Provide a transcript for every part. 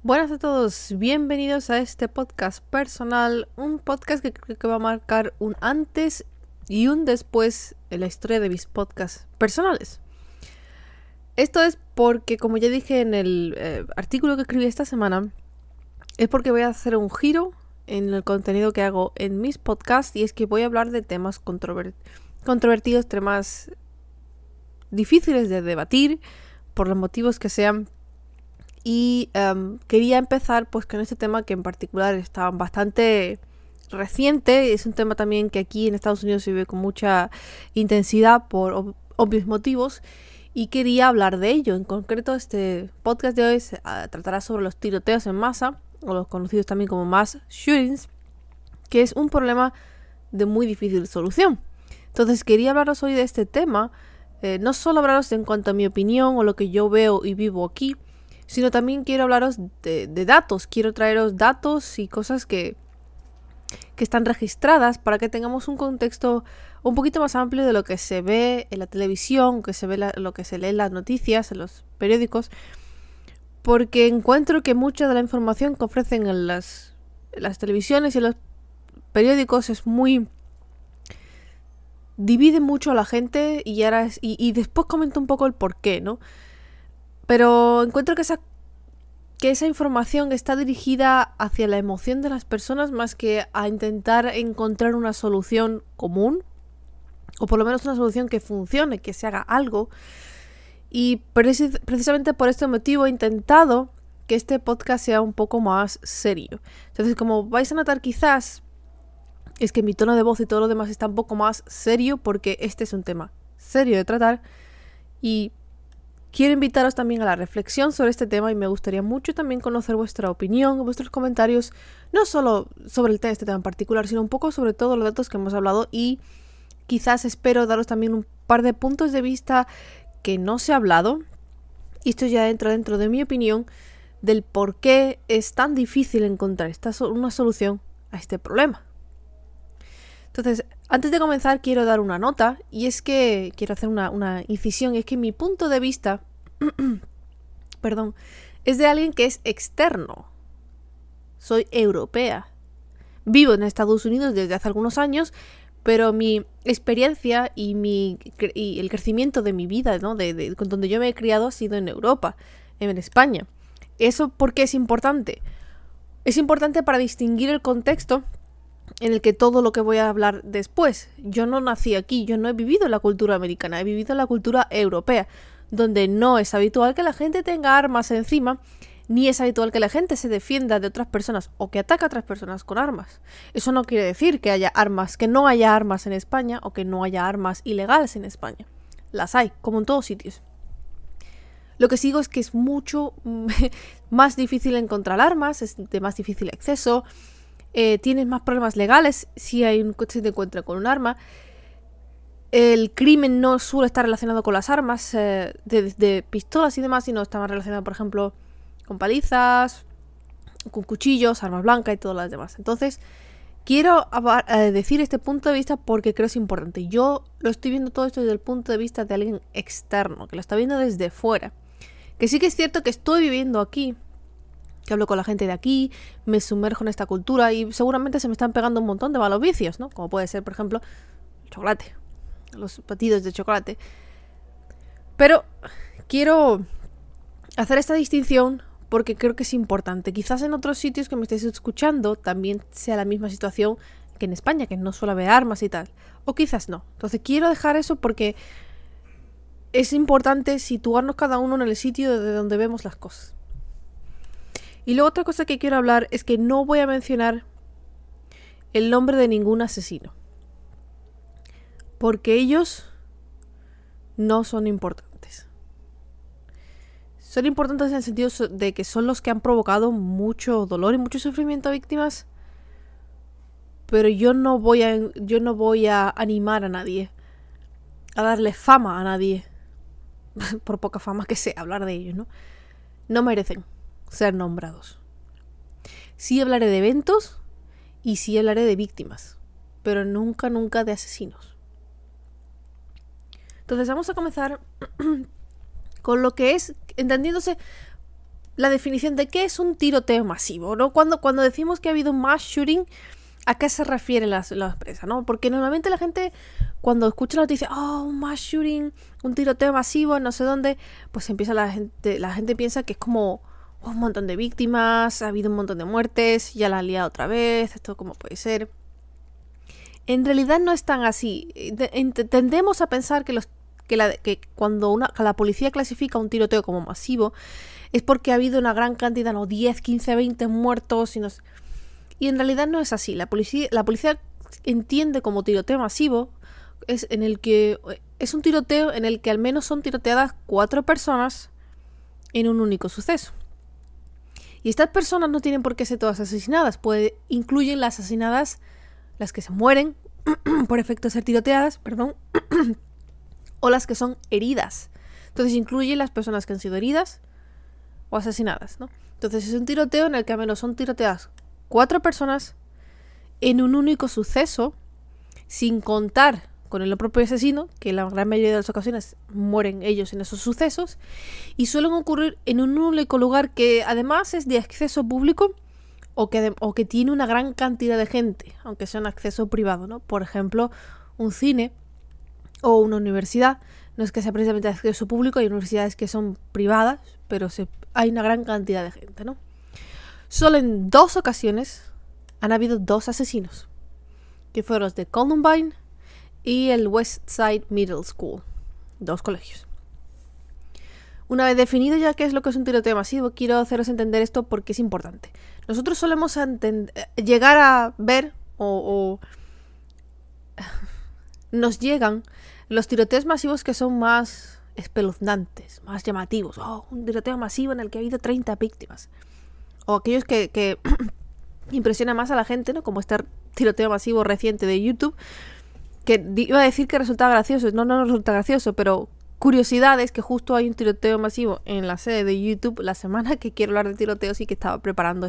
Buenas a todos, bienvenidos a este podcast personal, un podcast que creo que va a marcar un antes y un después en la historia de mis podcasts personales. Esto es porque, como ya dije en el artículo que escribí esta semana, es porque voy a hacer un giro en el contenido que hago en mis podcasts y es que voy a hablar de temas controvertidos, temas difíciles de debatir por los motivos que sean. Y quería empezar pues con este tema que en particular está bastante reciente. Es un tema también que aquí en Estados Unidos se vive con mucha intensidad por obvios motivos. Y quería hablar de ello. En concreto, este podcast de hoy tratará sobre los tiroteos en masa, o los conocidos también como mass shootings, que es un problema de muy difícil solución. Entonces quería hablaros hoy de este tema, no solo hablaros en cuanto a mi opinión o lo que yo veo y vivo aquí, sino también quiero hablaros de datos. Quiero traeros datos y cosas que están registradas para que tengamos un contexto un poquito más amplio de lo que se ve en la televisión, que se ve lo que se lee en las noticias, en los periódicos, porque encuentro que mucha de la información que ofrecen en las televisiones y en los periódicos es muy... divide mucho a la gente y después comento un poco el porqué, ¿no? Pero encuentro que esa información está dirigida hacia la emoción de las personas más que a intentar encontrar una solución común, o por lo menos una solución que funcione, que se haga algo. Y precisamente por este motivo he intentado que este podcast sea un poco más serio. Entonces, como vais a notar quizás, es que mi tono de voz y todo lo demás está un poco más serio porque este es un tema serio de tratar y quiero invitaros también a la reflexión sobre este tema y me gustaría mucho también conocer vuestra opinión, vuestros comentarios, no solo sobre este tema en particular, sino un poco sobre todos los datos que hemos hablado y quizás espero daros también un par de puntos de vista que no se ha hablado, y esto ya entra dentro de mi opinión, del por qué es tan difícil encontrar una solución a este problema. Entonces, antes de comenzar quiero dar una nota, y es que quiero hacer una incisión, y es que mi punto de vista perdón, es de alguien que es externo. Soy europea. Vivo en Estados Unidos desde hace algunos años, pero mi experiencia y el crecimiento de mi vida, ¿no? Con donde yo me he criado ha sido en Europa, en España. ¿Eso por qué es importante? Es importante para distinguir el contexto en el que todo lo que voy a hablar después. Yo no nací aquí, yo no he vivido la cultura americana, he vivido la cultura europea, donde no es habitual que la gente tenga armas encima, ni es habitual que la gente se defienda de otras personas o que ataque a otras personas con armas. Eso no quiere decir que haya armas, que no haya armas en España o que no haya armas ilegales en España. Las hay, como en todos sitios. Lo que sigo es que es mucho más difícil encontrar armas, es de más difícil acceso, tienes más problemas legales si te encuentras con un arma. El crimen no suele estar relacionado con las armas de pistolas y demás, sino está más relacionado, por ejemplo, con palizas, con cuchillos, armas blancas y todas las demás. Entonces, quiero decir este punto de vista porque creo que es importante. Yo lo estoy viendo todo esto desde el punto de vista de alguien externo, que lo está viendo desde fuera. Que sí que es cierto que estoy viviendo aquí, que hablo con la gente de aquí, me sumerjo en esta cultura y seguramente se me están pegando un montón de malos vicios, ¿no? Como puede ser, por ejemplo, el chocolate, los batidos de chocolate. Pero quiero hacer esta distinción porque creo que es importante. Quizás en otros sitios que me estéis escuchando también sea la misma situación que en España, que no suele haber armas y tal. O quizás no. Entonces quiero dejar eso porque es importante situarnos cada uno en el sitio de donde vemos las cosas. Y luego otra cosa que quiero hablar es que no voy a mencionar el nombre de ningún asesino. Porque ellos no son importantes. Son importantes en el sentido de que son los que han provocado mucho dolor y mucho sufrimiento a víctimas. Pero yo no voy a animar a nadie, a darle fama a nadie, por poca fama que sea hablar de ellos, ¿no? No merecen ser nombrados. Sí hablaré de eventos y sí hablaré de víctimas, pero nunca de asesinos. Entonces vamos a comenzar con lo que es, entendiéndose la definición de qué es un tiroteo masivo, ¿no? Cuando decimos que ha habido un mass shooting, ¿a qué se refiere la empresa, no? Porque normalmente la gente, cuando escucha la noticia, oh, un mass shooting, un tiroteo masivo, no sé dónde, pues empieza la gente piensa que es como un montón de víctimas, ha habido un montón de muertes, ya la han liado otra vez, esto cómo puede ser. En realidad no es tan así. Tendemos a pensar que cuando la policía clasifica un tiroteo como masivo es porque ha habido una gran cantidad, no 10, 15, 20 muertos y en realidad no es así. La policía entiende como tiroteo masivo es un tiroteo en el que al menos son tiroteadas 4 personas en un único suceso. Y estas personas no tienen por qué ser todas asesinadas, incluyen las asesinadas, las que se mueren por efecto de ser tiroteadas, perdón, o las que son heridas. Entonces incluye las personas que han sido heridas o asesinadas, ¿no? Entonces es un tiroteo en el que al menos son tiroteadas 4 personas en un único suceso, sin contar con el propio asesino, que en la gran mayoría de las ocasiones mueren ellos en esos sucesos, y suelen ocurrir en un único lugar que además es de acceso público o que tiene una gran cantidad de gente, aunque sea un acceso privado, ¿no? Por ejemplo, un cine o una universidad. No es que sea precisamente de acceso público, hay universidades que son privadas, pero hay una gran cantidad de gente, ¿no? Solo en 2 ocasiones han habido 2 asesinos, que fueron los de Columbine y el West Side Middle School, 2 colegios. Una vez definido ya qué es lo que es un tiroteo masivo, quiero haceros entender esto porque es importante. Nosotros solemos llegar a ver o nos llegan los tiroteos masivos que son más espeluznantes, más llamativos. Oh, un tiroteo masivo en el que ha habido 30 víctimas. O aquellos que impresiona más a la gente, ¿no? Como este tiroteo masivo reciente de YouTube, que iba a decir que resultaba gracioso. No resulta gracioso, pero curiosidades que justo hay un tiroteo masivo en la sede de YouTube la semana que quiero hablar de tiroteos y que estaba preparando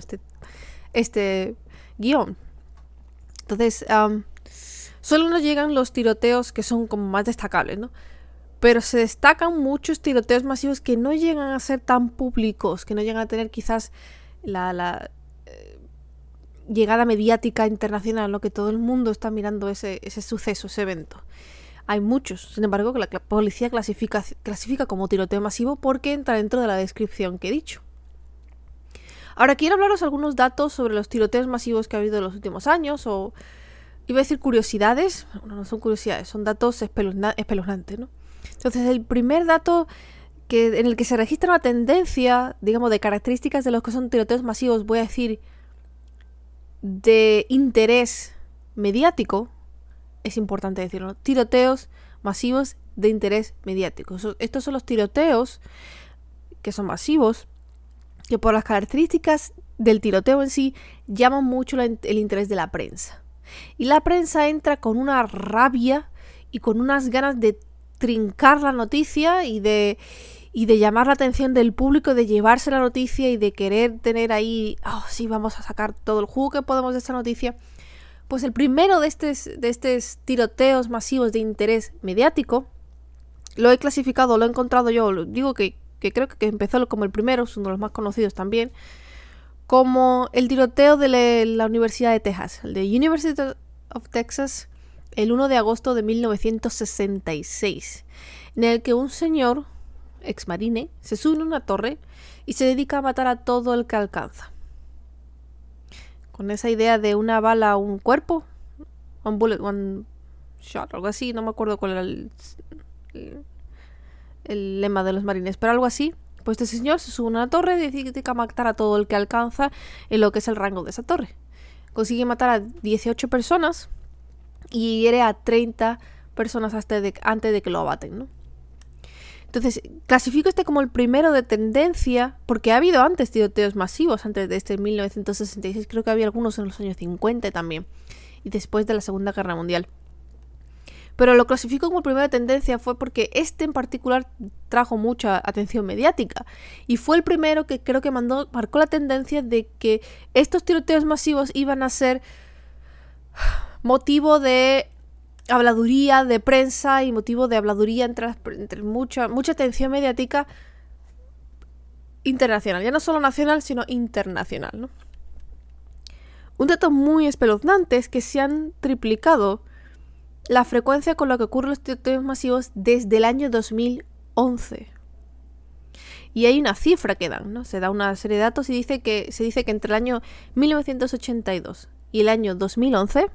este guión. Entonces, solo nos llegan los tiroteos que son como más destacables, ¿no? Pero se destacan muchos tiroteos masivos que no llegan a ser tan públicos, que no llegan a tener quizás la llegada mediática internacional, ¿no? Que todo el mundo está mirando ese suceso, ese evento. Hay muchos, sin embargo, que la policía clasifica como tiroteo masivo porque entra dentro de la descripción que he dicho. Ahora quiero hablaros algunos datos sobre los tiroteos masivos que ha habido en los últimos años, o iba a decir curiosidades, no son curiosidades, son datos espeluznantes, ¿no? Entonces el primer dato en el que se registra una tendencia, digamos, de características de los que son tiroteos masivos, voy a decir, de interés mediático, es importante decirlo, tiroteos masivos de interés mediático. Estos son los tiroteos que son masivos, que por las características del tiroteo en sí llaman mucho el interés de la prensa. Y la prensa entra con una rabia y con unas ganas de trincar la noticia y de llamar la atención del público, de llevarse la noticia y de querer tener ahí, oh sí, vamos a sacar todo el jugo que podemos de esta noticia. Pues el primero de estos tiroteos masivos de interés mediático lo he clasificado, lo he encontrado yo, digo que creo que empezó como el primero, es uno de los más conocidos también, como el tiroteo de la Universidad de Texas, el de University of Texas, el 1 de agosto de 1966, en el que un señor exmarine se sube a una torre y se dedica a matar a todo el que alcanza. Con esa idea de una bala a un cuerpo, one bullet, one shot, algo así, no me acuerdo cuál era el lema de los marines, pero algo así. Pues este señor se sube a una torre y dedica a matar a todo el que alcanza en lo que es el rango de esa torre. Consigue matar a 18 personas y hiere a 30 personas antes de que lo abaten, ¿no? Entonces, clasifico como el primero de tendencia, porque ha habido antes tiroteos masivos, antes de este 1966, creo que había algunos en los años 50 también, y después de la Segunda Guerra Mundial. Pero lo clasifico como el primero de tendencia fue porque este en particular trajo mucha atención mediática, y fue el primero que creo que marcó la tendencia de que estos tiroteos masivos iban a ser motivo de habladuría de prensa y motivo de habladuría entre mucha atención mediática internacional. Ya no solo nacional, sino internacional, ¿no? Un dato muy espeluznante es que se han triplicado la frecuencia con la que ocurren los tiroteos masivos desde el año 2011. Y hay una cifra que dan, ¿no? Se da una serie de datos y se dice que entre el año 1982 y el año 2011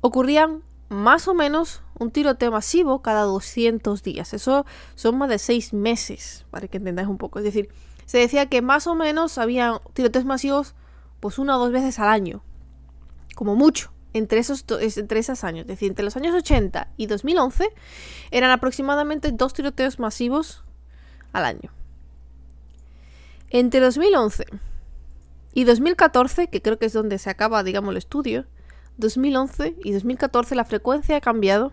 ocurrían más o menos un tiroteo masivo cada 200 días. Eso son más de 6 meses, para que entendáis un poco. Es decir, se decía que más o menos había tiroteos masivos pues 1 o 2 veces al año, como mucho, entre esos años. Es decir, entre los años 80 y 2011 eran aproximadamente 2 tiroteos masivos al año. Entre 2011 y 2014, que creo que es donde se acaba, digamos, el estudio, 2011 y 2014 la frecuencia ha cambiado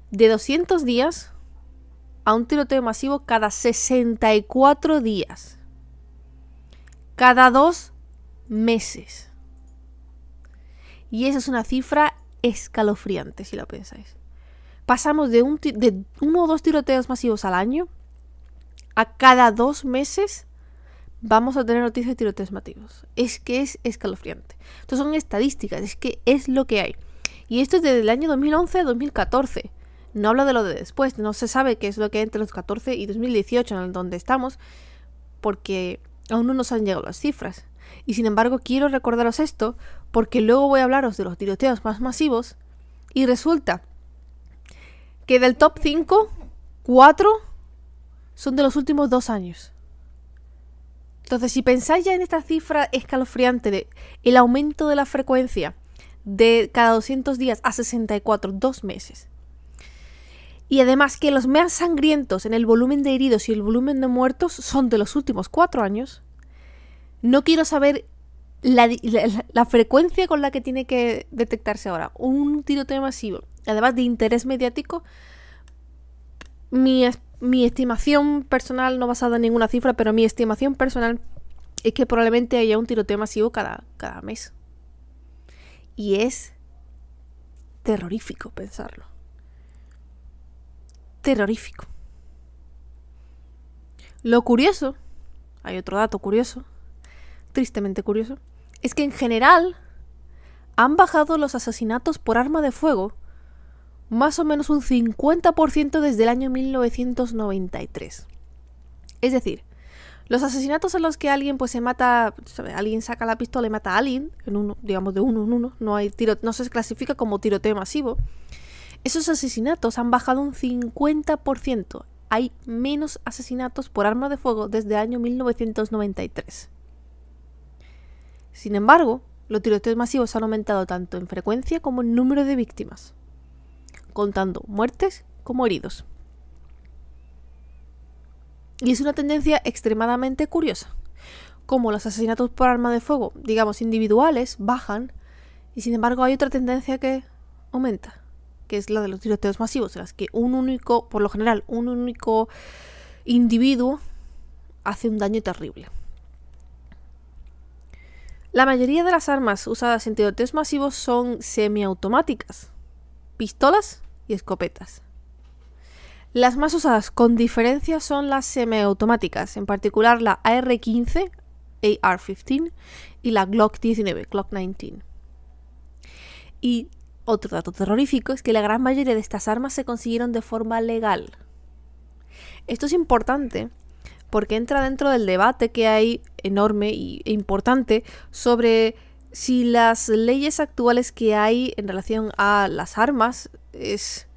de 200 días a un tiroteo masivo cada 64 días. Cada 2 meses. Y esa es una cifra escalofriante, si lo pensáis. Pasamos de 1 o 2 tiroteos masivos al año a cada 2 meses vamos a tener noticias de tiroteos masivos. Es que es escalofriante. Estas son estadísticas, es que es lo que hay. Y esto es desde el año 2011 a 2014. No hablo de lo de después, no se sabe qué es lo que hay entre los 14 y 2018, en donde estamos, porque aún no nos han llegado las cifras. Y sin embargo quiero recordaros esto, porque luego voy a hablaros de los tiroteos más masivos, y resulta que del top 5, 4 son de los últimos 2 años. Entonces, si pensáis ya en esta cifra escalofriante de el aumento de la frecuencia de cada 200 días a 64, 2 meses. Y además que los más sangrientos en el volumen de heridos y el volumen de muertos son de los últimos 4 años. No quiero saber la frecuencia con la que tiene que detectarse ahora un tiroteo masivo, además de interés mediático. Mi estimación personal, no basada en ninguna cifra, pero mi estimación personal es que probablemente haya un tiroteo masivo cada mes. Y es terrorífico pensarlo. Terrorífico. Lo curioso, hay otro dato curioso, tristemente curioso, es que en general han bajado los asesinatos por arma de fuego más o menos un 50% desde el año 1993. Es decir, los asesinatos en los que alguien pues se mata, ¿sabes? Alguien saca la pistola y mata a alguien, digamos de uno en uno, no se clasifica como tiroteo masivo. Esos asesinatos han bajado un 50%. Hay menos asesinatos por arma de fuego desde el año 1993. Sin embargo, los tiroteos masivos han aumentado tanto en frecuencia como en número de víctimas, contando muertes como heridos. Y es una tendencia extremadamente curiosa, como los asesinatos por arma de fuego, digamos individuales, bajan, y sin embargo hay otra tendencia que aumenta, que es la de los tiroteos masivos, en las que por lo general, un único individuo hace un daño terrible. La mayoría de las armas usadas en tiroteos masivos son semiautomáticas, pistolas y escopetas. Las más usadas con diferencia son las semiautomáticas, en particular la AR-15, AR-15 y la Glock 19, Glock 19. Y otro dato terrorífico es que la gran mayoría de estas armas se consiguieron de forma legal. Esto es importante porque entra dentro del debate que hay enorme e importante sobre si las leyes actuales que hay en relación a las armas es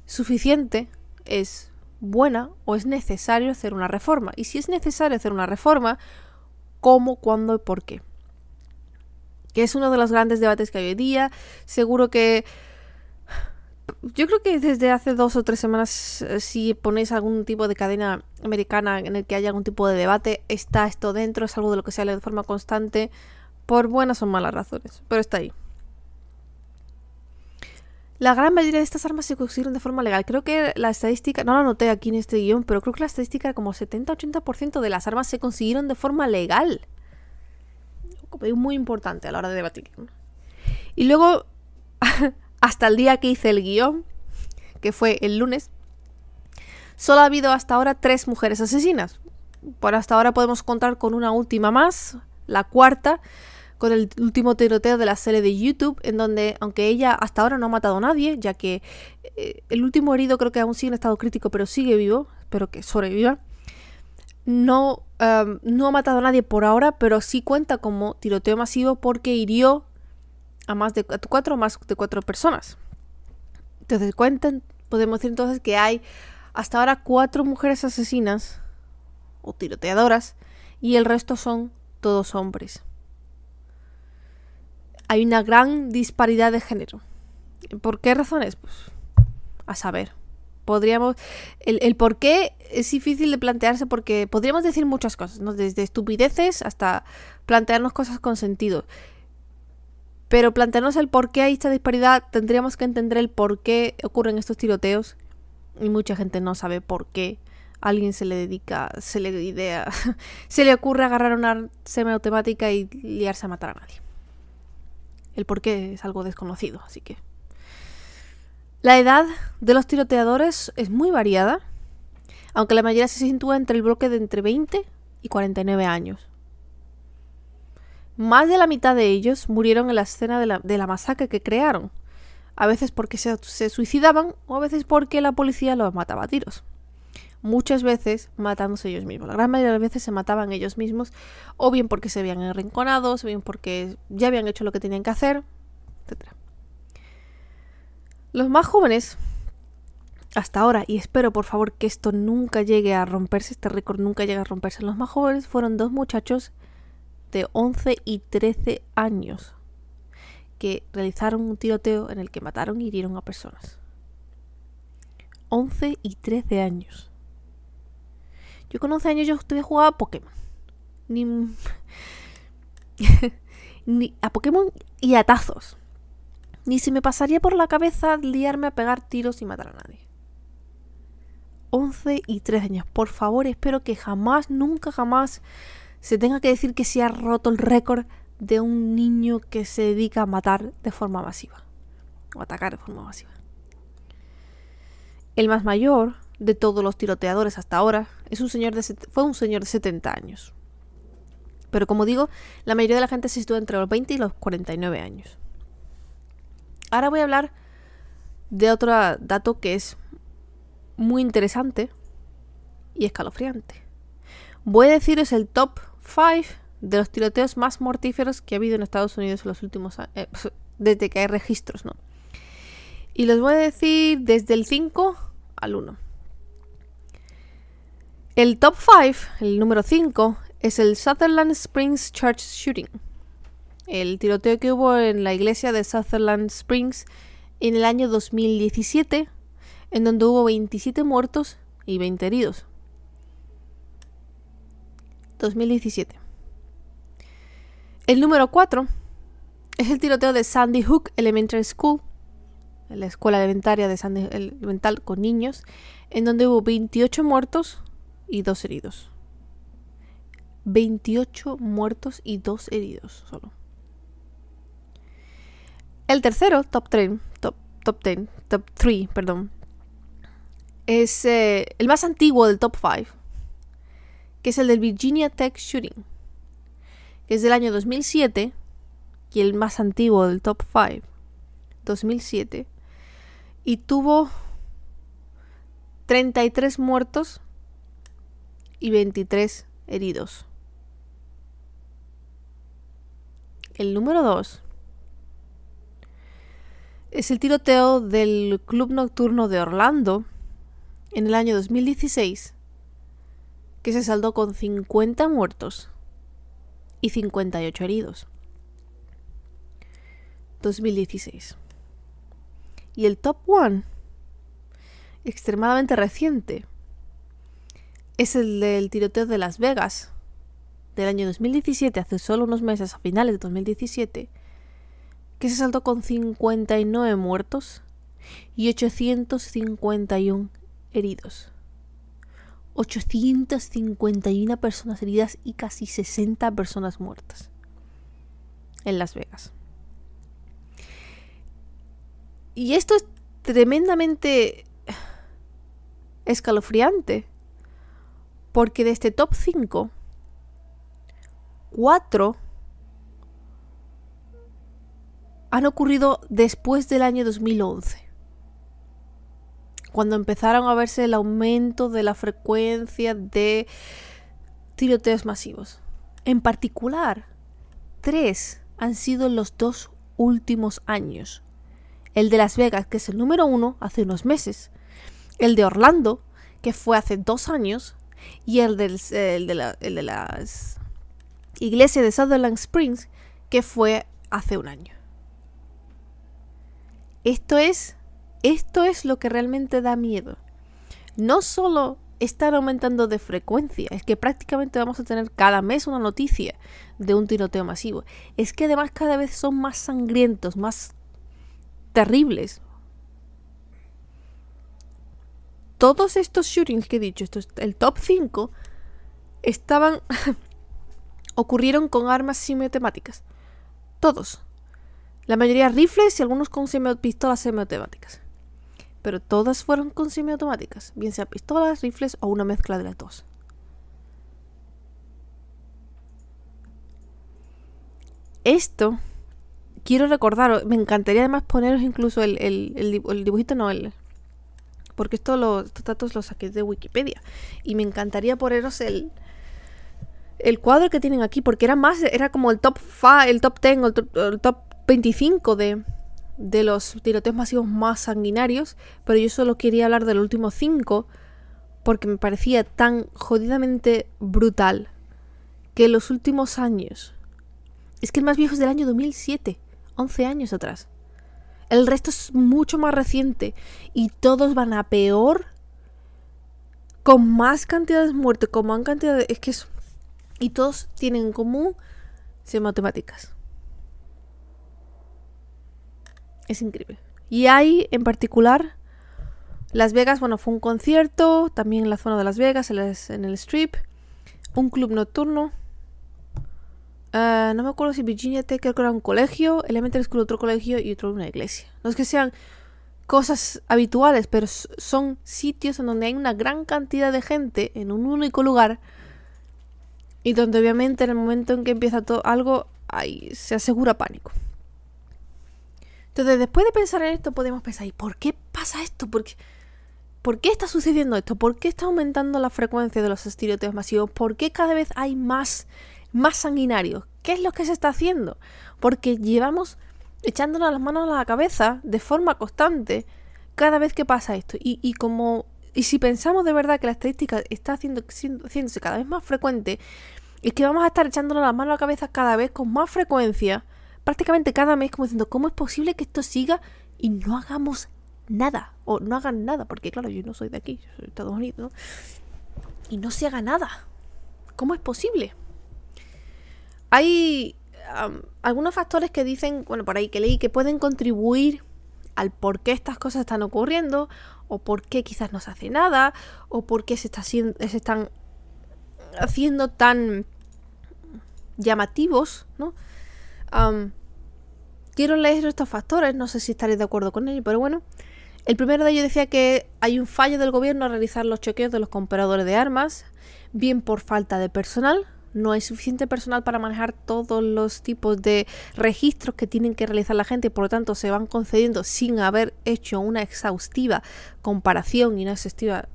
suficiente, es buena o es necesario hacer una reforma. Y si es necesario hacer una reforma, ¿cómo, cuándo y por qué? Que es uno de los grandes debates que hay hoy día. Seguro que yo creo que desde hace 2 o 3 semanas, si ponéis algún tipo de cadena americana en el que haya algún tipo de debate, está esto dentro, es algo de lo que se habla de forma constante, por buenas o malas razones, pero está ahí. La gran mayoría de estas armas se consiguieron de forma legal. Creo que la estadística, no la anoté aquí en este guión, pero creo que la estadística era como 70-80% de las armas se consiguieron de forma legal. Como muy importante a la hora de debatir. Y luego, hasta el día que hice el guión, que fue el lunes, Solo ha habido hasta ahora 3 mujeres asesinas. Por hasta ahora podemos contar con una última más, la cuarta, con el último tiroteo de la serie de YouTube, en donde, aunque ella hasta ahora no ha matado a nadie, ya que el último herido creo que aún sigue en estado crítico, pero sigue vivo, espero que sobreviva. No ha matado a nadie por ahora, pero sí cuenta como tiroteo masivo porque hirió a más de 4 personas. Entonces podemos decir entonces que hay hasta ahora 4 mujeres asesinas o tiroteadoras y el resto son todos hombres. Hay una gran disparidad de género. ¿Por qué razones? Pues a saber. El por qué es difícil de plantearse porque podríamos decir muchas cosas, ¿no? Desde estupideces hasta plantearnos cosas con sentido. Pero plantearnos el por qué hay esta disparidad, tendríamos que entender el por qué ocurren estos tiroteos. Y mucha gente no sabe por qué a alguien se le ocurre agarrar una semiautomática y liarse a matar a nadie. El por qué es algo desconocido, así que... La edad de los tiroteadores es muy variada, aunque la mayoría se sitúa entre el bloque de entre 20 y 49 años. Más de la mitad de ellos murieron en la escena de la masacre que crearon, a veces porque se suicidaban o a veces porque la policía los mataba a tiros. Muchas veces matándose ellos mismos. La gran mayoría de las veces se mataban ellos mismos, o bien porque se habían arrinconado, o bien porque ya habían hecho lo que tenían que hacer, etc. Los más jóvenes, hasta ahora, y espero por favor que esto nunca llegue a romperse, este récord nunca llegue a romperse, los más jóvenes fueron 2 muchachos de 11 y 13 años que realizaron un tiroteo en el que mataron y hirieron a personas. 11 y 13 años. Yo con 11 años yo todavía jugaba a Pokémon. Ni a Pokémon y a tazos. Ni se me pasaría por la cabeza liarme a pegar tiros y matar a nadie. 11 y 13 años. Por favor, espero que jamás, nunca jamás se tenga que decir que se ha roto el récord de un niño que se dedica a matar de forma masiva. O atacar de forma masiva. El más mayor de todos los tiroteadores hasta ahora fue un señor de 70 años. Pero como digo, la mayoría de la gente se sitúa entre los 20 y los 49 años. Ahora voy a hablar de otro dato que es muy interesante y escalofriante. Voy a deciros el top 5 de los tiroteos más mortíferos que ha habido en Estados Unidos en los últimos años, desde que hay registros, ¿no? Y los voy a decir desde el 5 al 1. El top 5, el número 5, es el Sutherland Springs Church Shooting. El tiroteo que hubo en la iglesia de Sutherland Springs en el año 2017, en donde hubo 27 muertos y 20 heridos. 2017. El número 4 es el tiroteo de Sandy Hook Elementary School, la escuela elementaria de Sandy Elemental con niños, en donde hubo 28 muertos y 2 heridos. 28 muertos y 2 heridos solo. El tercero, top 3, es el más antiguo del top 5, que es el del Virginia Tech Shooting, que es del año 2007, y el más antiguo del top 5, 2007, y tuvo 33 muertos y 23 heridos. El número 2 es el tiroteo del Club Nocturno de Orlando en el año 2016, que se saldó con 50 muertos y 58 heridos. 2016. Y el top 1, extremadamente reciente, es el del tiroteo de Las Vegas del año 2017, hace solo unos meses, a finales de 2017, que se saldó con 59 muertos y 851 heridos. 851 personas heridas y casi 60 personas muertas en Las Vegas. Y esto es tremendamente escalofriante. Porque de este top 5, 4 han ocurrido después del año 2011. Cuando empezaron a verse el aumento de la frecuencia de tiroteos masivos. En particular, 3 han sido los 2 últimos años. El de Las Vegas, que es el número 1, hace unos meses. El de Orlando, que fue hace 2 años. Y el de las iglesias de Sutherland Springs, que fue hace un año. Esto es lo que realmente da miedo. No solo están aumentando de frecuencia, es que prácticamente vamos a tener cada mes una noticia de un tiroteo masivo. Es que además cada vez son más sangrientos, más terribles. Todos estos shootings que he dicho, el top 5, ocurrieron con armas semiautomáticas. Todos. La mayoría rifles y algunos con pistolas semiautomáticas. Pero todas fueron con semiautomáticas, bien sea pistolas, rifles o una mezcla de las dos. Esto, quiero recordaros, me encantaría además poneros incluso el dibujito, no, porque estos datos los saqué de Wikipedia. Y me encantaría poneros el cuadro que tienen aquí, porque era como el top 5, el top 10, el top 25 de los tiroteos masivos más sanguinarios, pero yo solo quería hablar de los últimos 5 porque me parecía tan jodidamente brutal que en los últimos años, es que el más viejo es del año 2007, 11 años atrás. El resto es mucho más reciente y todos van a peor, con más cantidades de muertes, con más cantidad y todos tienen en común semiautomáticas. Es increíble. Y hay, en particular, Las Vegas, bueno, fue un concierto, también en la zona de Las Vegas, en el Strip, un club nocturno, no me acuerdo si Virginia Tech, creo que era un colegio, Elementary School otro colegio y otro una iglesia. No es que sean cosas habituales, pero son sitios en donde hay una gran cantidad de gente en un único lugar y donde obviamente en el momento en que empieza algo, ahí se asegura pánico. Entonces, después de pensar en esto, podemos pensar, ¿y por qué pasa esto? ¿Por qué está sucediendo esto? ¿Por qué está aumentando la frecuencia de los tiroteos masivos? ¿Por qué cada vez hay más sanguinarios? ¿Qué es lo que se está haciendo? Porque llevamos echándonos las manos a la cabeza de forma constante cada vez que pasa esto. Y si pensamos de verdad que la estadística está haciéndose cada vez más frecuente, es que vamos a estar echándonos las manos a la cabeza cada vez con más frecuencia, prácticamente cada mes, como diciendo, ¿cómo es posible que esto siga y no hagamos nada? O no hagan nada, porque claro, yo no soy de aquí, yo soy de Estados Unidos, ¿no? Y no se haga nada. ¿Cómo es posible? Hay algunos factores que dicen, bueno, por ahí que leí, que pueden contribuir al por qué estas cosas están ocurriendo, o por qué quizás no se hace nada, o por qué se están haciendo tan llamativos, ¿no? Quiero leer estos factores, no sé si estaréis de acuerdo con ellos, pero bueno. El primero de ellos decía que hay un fallo del gobierno a realizar los chequeos de los compradores de armas, bien por falta de personal. No hay suficiente personal para manejar todos los tipos de registros que tienen que realizar la gente, por lo tanto se van concediendo sin haber hecho una exhaustiva comparación y una exhaustiva,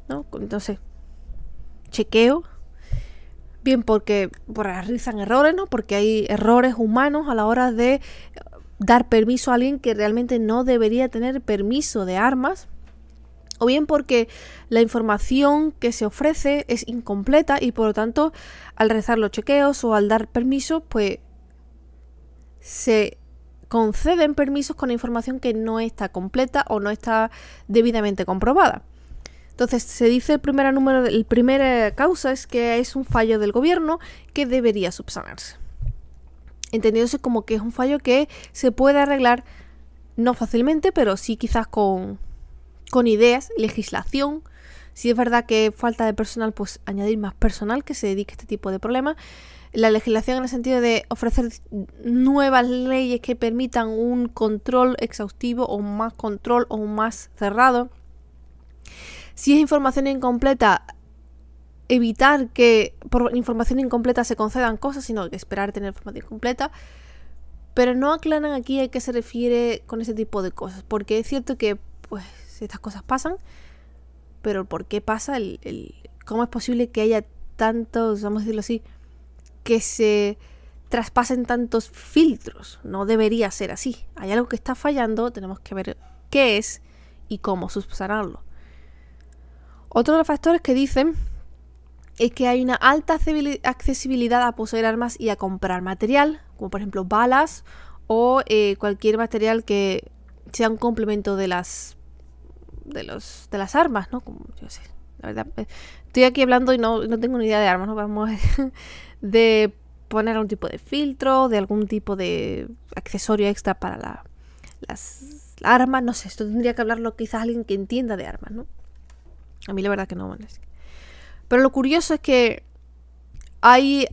¿no? Entonces, chequeo. Bien porque realizan errores, ¿no? Porque hay errores humanos a la hora de dar permiso a alguien que realmente no debería tener permiso de armas. O bien porque la información que se ofrece es incompleta y por lo tanto al realizar los chequeos o al dar permiso, pues se conceden permisos con información que no está completa o no está debidamente comprobada. Entonces se dice el primer causa es que es un fallo del gobierno que debería subsanarse. Entendiéndose como que es un fallo que se puede arreglar no fácilmente, pero sí quizás con ideas, legislación. Si es verdad que falta de personal, pues añadir más personal que se dedique a este tipo de problemas. La legislación en el sentido de ofrecer nuevas leyes que permitan un control exhaustivo o más control o más cerrado. Si es información incompleta, evitar que por información incompleta se concedan cosas, sino que esperar tener información completa. Pero no aclaran aquí a qué se refiere con ese tipo de cosas, porque es cierto que pues estas cosas pasan, pero ¿por qué pasa? ¿Cómo es posible que haya tantos, vamos a decirlo así, que se traspasen tantos filtros? No debería ser así. Hay algo que está fallando, tenemos que ver qué es y cómo subsanarlo. Otro de los factores que dicen es que hay una alta accesibilidad a poseer armas y a comprar material, como por ejemplo balas o cualquier material que sea un complemento de las armas, ¿no? Como, yo sé, la verdad, estoy aquí hablando y no tengo ni idea de armas, ¿no? Vamos a ver, de poner algún tipo de filtro, de algún tipo de accesorio extra para las armas, no sé, esto tendría que hablarlo quizás alguien que entienda de armas, ¿no? A mí la verdad que no, bueno, pero lo curioso es que hay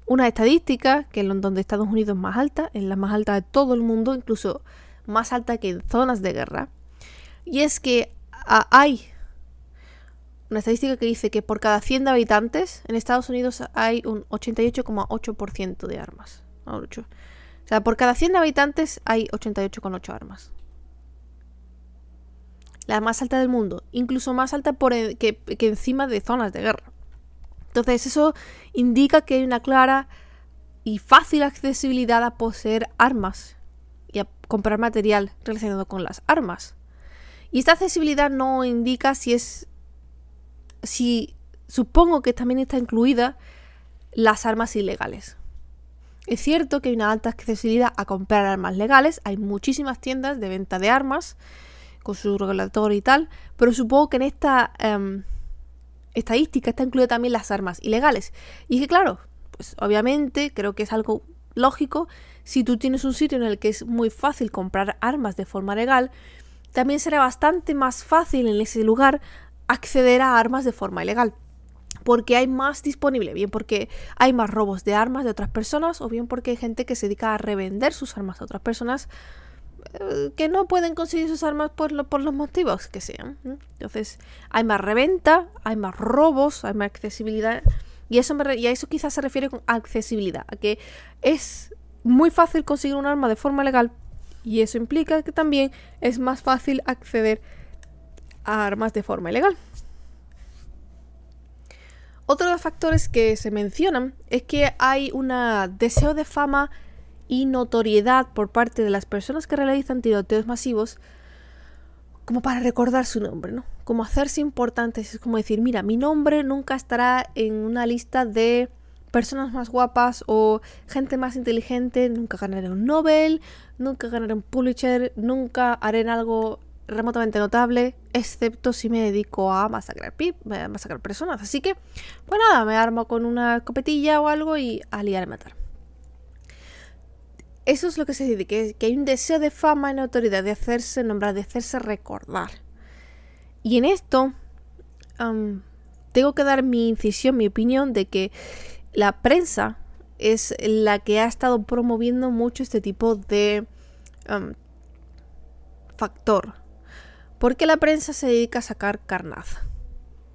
una estadística que en donde Estados Unidos es más alta, es la más alta de todo el mundo, incluso más alta que en zonas de guerra. Y es que hay una estadística que dice que por cada 100 habitantes en Estados Unidos hay un 88,8% de armas. O sea, por cada 100 habitantes hay 88,8 armas. La más alta del mundo, incluso más alta que encima de zonas de guerra. Entonces eso indica que hay una clara y fácil accesibilidad a poseer armas y a comprar material relacionado con las armas. Y esta accesibilidad no indica si supongo que también está incluida las armas ilegales. Es cierto que hay una alta accesibilidad a comprar armas legales, hay muchísimas tiendas de venta de armas con su regulatorio y tal, pero supongo que en esta estadística está incluida también las armas ilegales. Y es que claro, pues obviamente creo que es algo lógico, si tú tienes un sitio en el que es muy fácil comprar armas de forma legal, también será bastante más fácil en ese lugar acceder a armas de forma ilegal. Porque hay más disponible, bien porque hay más robos de armas de otras personas, o bien porque hay gente que se dedica a revender sus armas a otras personas que no pueden conseguir sus armas por los motivos que sean. Entonces hay más reventa, hay más robos, hay más accesibilidad, y a eso quizás se refiere con accesibilidad, a que es muy fácil conseguir un arma de forma legal, y eso implica que también es más fácil acceder a armas de forma ilegal. Otro de los factores que se mencionan es que hay un deseo de fama y notoriedad por parte de las personas que realizan tiroteos masivos, como para recordar su nombre, ¿no? Como hacerse importantes, es como decir, mira, mi nombre nunca estará en una lista de personas más guapas o gente más inteligente, nunca ganaré un Nobel, nunca ganaré un Pulitzer, nunca haré algo remotamente notable, excepto si me dedico a masacrar personas. Así que, pues nada, me armo con una escopetilla o algo y a liar a matar. Eso es lo que se dice, que hay un deseo de fama y autoridad, de hacerse nombrar, de hacerse recordar. Y en esto tengo que dar mi incisión, mi opinión de que la prensa es la que ha estado promoviendo mucho este tipo de factor. Porque la prensa se dedica a sacar carnaza.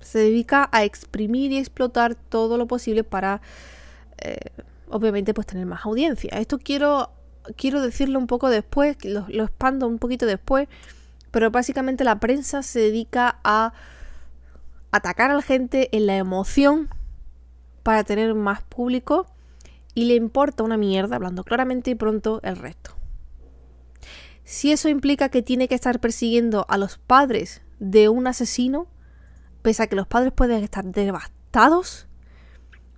Se dedica a exprimir y explotar todo lo posible para, obviamente, pues tener más audiencia. Esto quiero decirlo un poco después, lo expando un poquito después, pero básicamente la prensa se dedica a atacar a la gente en la emoción para tener más público y le importa una mierda, hablando claramente y pronto, el resto. Si eso implica que tiene que estar persiguiendo a los padres de un asesino, pese a que los padres pueden estar devastados,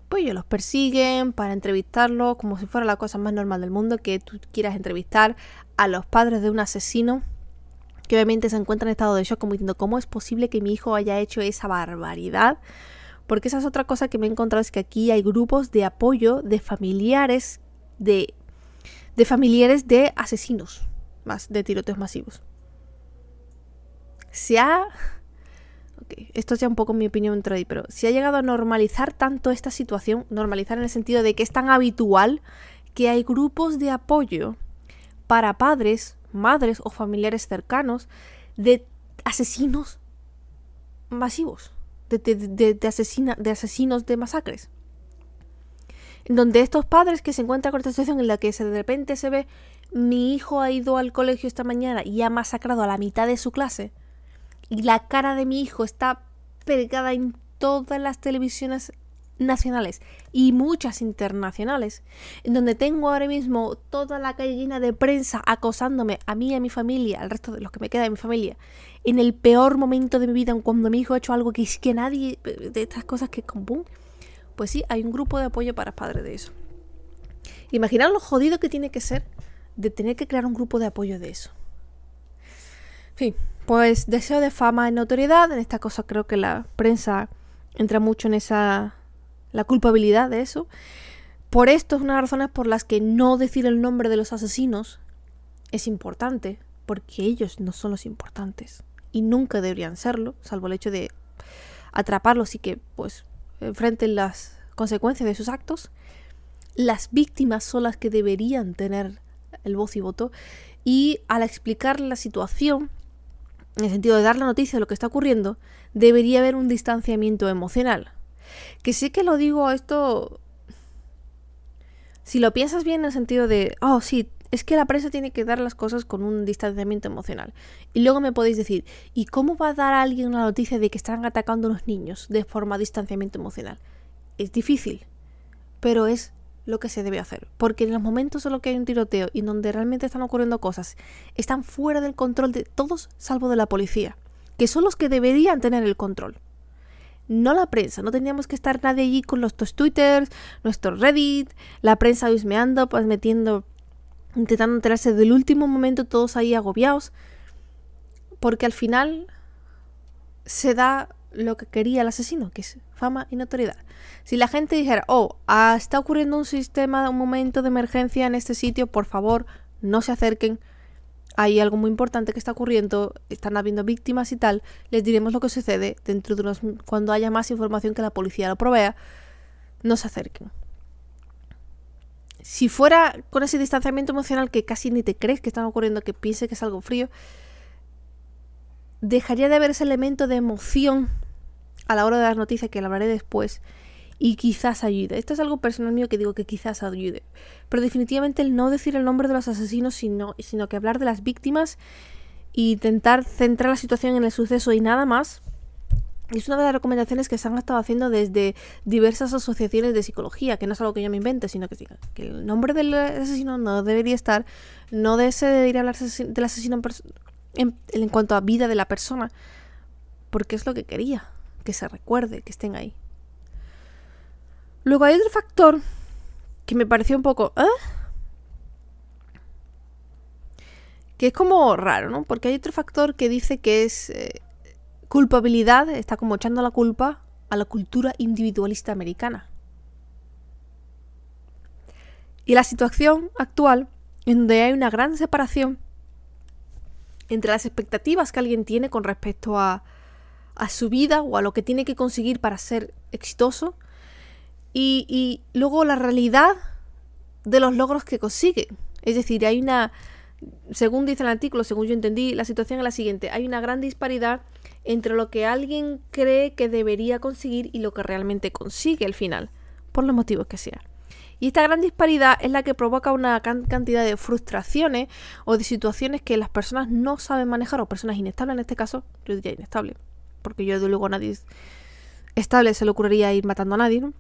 pues ellos los persiguen para entrevistarlos como si fuera la cosa más normal del mundo, que tú quieras entrevistar a los padres de un asesino que obviamente se encuentran en estado de shock, como diciendo, ¿cómo es posible que mi hijo haya hecho esa barbaridad? Porque esa es otra cosa que me he encontrado, es que aquí hay grupos de apoyo de familiares de familiares de asesinos, más de tiroteos masivos. Esto es ya un poco mi opinión entre ahí, pero se ha llegado a normalizar tanto esta situación, normalizar en el sentido de que es tan habitual que hay grupos de apoyo para padres, madres o familiares cercanos de asesinos masivos de asesinos de masacres. En donde estos padres que se encuentran con esta situación en la que de repente se ve: mi hijo ha ido al colegio esta mañana y ha masacrado a la mitad de su clase, y la cara de mi hijo está pegada en todas las televisiones nacionales y muchas internacionales, en donde tengo ahora mismo toda la calle llena de prensa acosándome a mí y a mi familia, al resto de los que me queda de mi familia, en el peor momento de mi vida, cuando mi hijo ha hecho algo que es que nadie, de estas cosas que es común. Pues sí, hay un grupo de apoyo para padres de eso. Imaginaos lo jodido que tiene que ser de tener que crear un grupo de apoyo de eso. En fin, pues deseo de fama y notoriedad. En esta cosa creo que la prensa entra mucho en la culpabilidad de eso. Por esto es una de las razones por las que no decir el nombre de los asesinos es importante, porque ellos no son los importantes y nunca deberían serlo, salvo el hecho de atraparlos y que pues enfrenten las consecuencias de sus actos. Las víctimas son las que deberían tener el voz y voto, y al explicar la situación, en el sentido de dar la noticia de lo que está ocurriendo, debería haber un distanciamiento emocional. Que sí que lo digo esto, si lo piensas bien, en el sentido de, oh sí, es que la prensa tiene que dar las cosas con un distanciamiento emocional. Y luego me podéis decir, ¿y cómo va a dar a alguien una noticia de que están atacando a los niños de forma de distanciamiento emocional? Es difícil, pero es lo que se debe hacer. Porque en los momentos en los que hay un tiroteo y donde realmente están ocurriendo cosas, están fuera del control de todos, salvo de la policía, que son los que deberían tener el control. No la prensa, no tendríamos que estar nadie allí con nuestros twitters, nuestro Reddit, la prensa husmeando, pues intentando enterarse del último momento, todos ahí agobiados, porque al final se da lo que quería el asesino, que es fama y notoriedad. Si la gente dijera, oh, está ocurriendo un momento de emergencia en este sitio, por favor, no se acerquen, hay algo muy importante que está ocurriendo, están habiendo víctimas y tal, les diremos lo que sucede dentro de cuando haya más información que la policía lo provea, no se acerquen. Si fuera con ese distanciamiento emocional que casi ni te crees que están ocurriendo, que pienses que es algo frío, dejaría de haber ese elemento de emoción a la hora de dar noticias, que lo hablaré después, y quizás ayude. Esto es algo personal mío que digo que quizás ayude. Pero definitivamente el no decir el nombre de los asesinos, sino que hablar de las víctimas e intentar centrar la situación en el suceso y nada más, es una de las recomendaciones que se han estado haciendo desde diversas asociaciones de psicología, que no es algo que yo me invente, sino que el nombre del asesino no debería estar, no se debería hablar del asesino en cuanto a vida de la persona, porque es lo que quería, que se recuerde, que estén ahí. Luego hay otro factor que me pareció un poco que es como raro, ¿no? Porque hay otro factor que dice que es culpabilidad, está como echando la culpa a la cultura individualista americana. Y la situación actual, en donde hay una gran separación entre las expectativas que alguien tiene con respecto a su vida o a lo que tiene que conseguir para ser exitoso, y luego la realidad de los logros que consigue. Es decir, hay según dice el artículo, según yo entendí, la situación es la siguiente: hay una gran disparidad entre lo que alguien cree que debería conseguir y lo que realmente consigue al final, por los motivos que sea. Y esta gran disparidad es la que provoca una cantidad de frustraciones o de situaciones que las personas no saben manejar, o personas inestables en este caso. Yo diría inestable, porque yo de luego a nadie estable se le ocurriría ir matando a nadie, ¿no?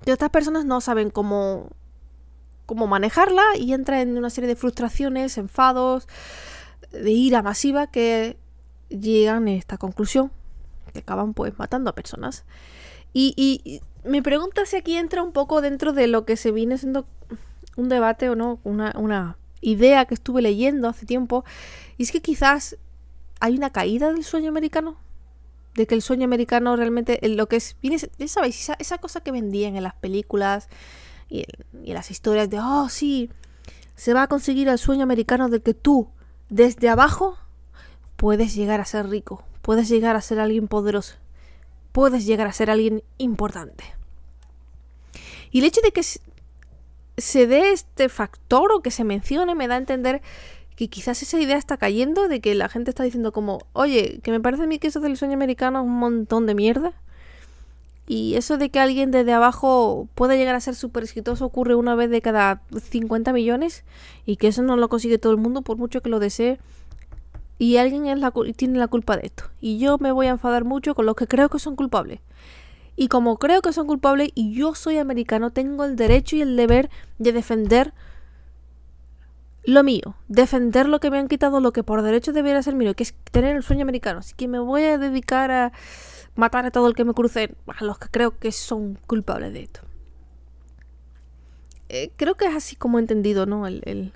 Y estas personas no saben cómo manejarla y entran en una serie de frustraciones, enfados, de ira masiva, que llegan a esta conclusión, que acaban pues matando a personas. Y me pregunto si aquí entra un poco dentro de lo que se viene siendo un debate o no, una idea que estuve leyendo hace tiempo, y es que quizás hay una caída del sueño americano, de que el sueño americano realmente lo que es, ya sabéis, esa cosa que vendían en las películas y en las historias de, oh sí, se va a conseguir el sueño americano de que tú, desde abajo, puedes llegar a ser rico, puedes llegar a ser alguien poderoso, puedes llegar a ser alguien importante. Y el hecho de que se dé este factor o que se mencione me da a entender que quizás esa idea está cayendo, de que la gente está diciendo como, oye, que me parece a mí que eso del sueño americano es un montón de mierda. Y eso de que alguien desde abajo pueda llegar a ser súper exitoso ocurre una vez de cada 50 millones y que eso no lo consigue todo el mundo por mucho que lo desee. Y alguien tiene la culpa de esto. Y yo me voy a enfadar mucho con los que creo que son culpables. Y como creo que son culpables y yo soy americano, tengo el derecho y el deber de defender lo mío. Defender lo que me han quitado, lo que por derecho debería ser mío, que es tener el sueño americano. Así que me voy a dedicar a matar a todo el que me cruce, a los que creo que son culpables de esto. Creo que es así como he entendido, ¿no? El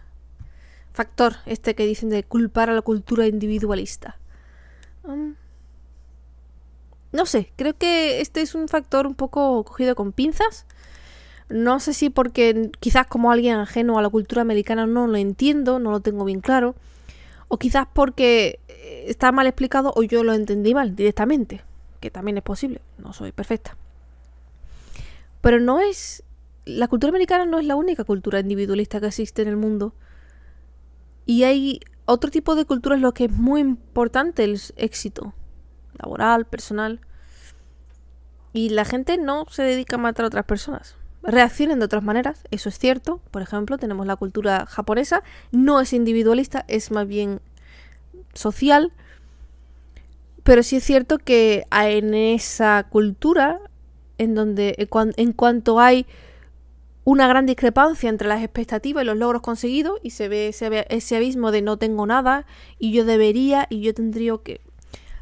factor este que dicen de culpar a la cultura individualista. No sé, creo que este es un factor un poco cogido con pinzas. No sé si porque quizás como alguien ajeno a la cultura americana no lo entiendo, no lo tengo bien claro. O quizás porque está mal explicado o yo lo entendí mal directamente. Que también es posible, no soy perfecta. Pero la cultura americana no es la única cultura individualista que existe en el mundo. Y hay otro tipo de culturas en lo que es muy importante el éxito laboral, personal. Y la gente no se dedica a matar a otras personas. Reaccionan de otras maneras, eso es cierto. Por ejemplo, tenemos la cultura japonesa. No es individualista, es más bien social. Pero sí es cierto que en esa cultura, en donde en cuanto hay una gran discrepancia entre las expectativas y los logros conseguidos, y se ve ese abismo de no tengo nada, y yo debería, y yo tendría que...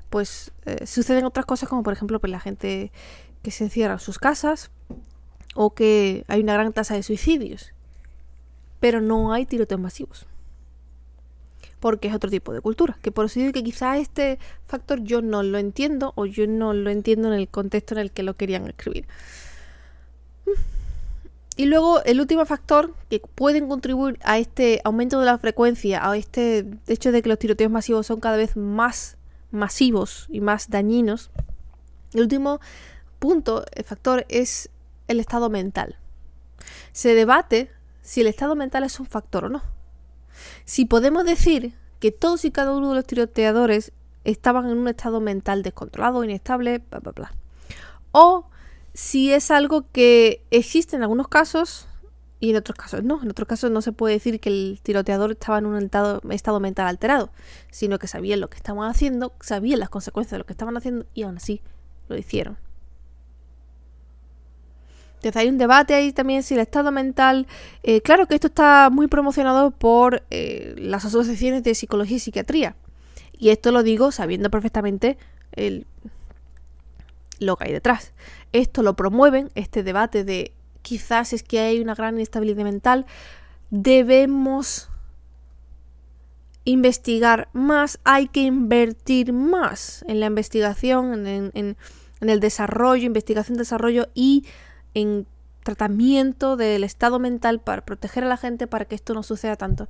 Pues suceden otras cosas como por ejemplo pues, la gente que se encierra en sus casas, o que hay una gran tasa de suicidios. Pero no hay tiroteos masivos. Porque es otro tipo de cultura. Que por eso digo que quizás este factor yo no lo entiendo o yo no lo entiendo en el contexto en el que lo querían escribir. Y luego el último factor que pueden contribuir a este aumento de la frecuencia, a este hecho de que los tiroteos masivos son cada vez más masivos y más dañinos. El último punto, el factor, es el estado mental. Se debate si el estado mental es un factor o no. Si podemos decir que todos y cada uno de los tiroteadores estaban en un estado mental descontrolado, inestable, bla, bla, bla. O si es algo que existe en algunos casos y en otros casos no. En otros casos no se puede decir que el tiroteador estaba en un estado mental alterado, sino que sabían lo que estaban haciendo, sabían las consecuencias de lo que estaban haciendo y aún así lo hicieron. Entonces hay un debate ahí también si el estado mental... claro que esto está muy promocionado por las asociaciones de psicología y psiquiatría. Y esto lo digo sabiendo perfectamente lo que hay detrás. Esto lo promueven, este debate de quizás es que hay una gran inestabilidad mental. Debemos investigar más, hay que invertir más en la investigación, en el desarrollo, investigación, desarrollo y en tratamiento del estado mental para proteger a la gente para que esto no suceda tanto.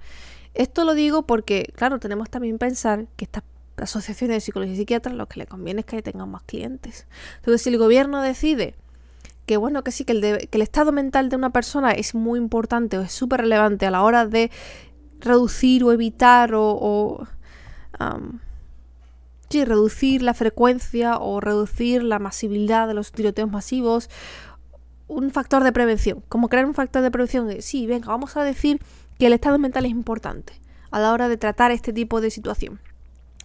Esto lo digo porque, claro, tenemos también que pensar que estas asociaciones de psicología y psiquiatras lo que le conviene es que tengan más clientes. Entonces, si el gobierno decide que bueno, que sí, que el estado mental de una persona es muy importante o es súper relevante a la hora de reducir o evitar reducir la frecuencia o reducir la masividad de los tiroteos masivos, un factor de prevención. Como crear un factor de prevención. Sí, venga, vamos a decir que el estado mental es importante a la hora de tratar este tipo de situación.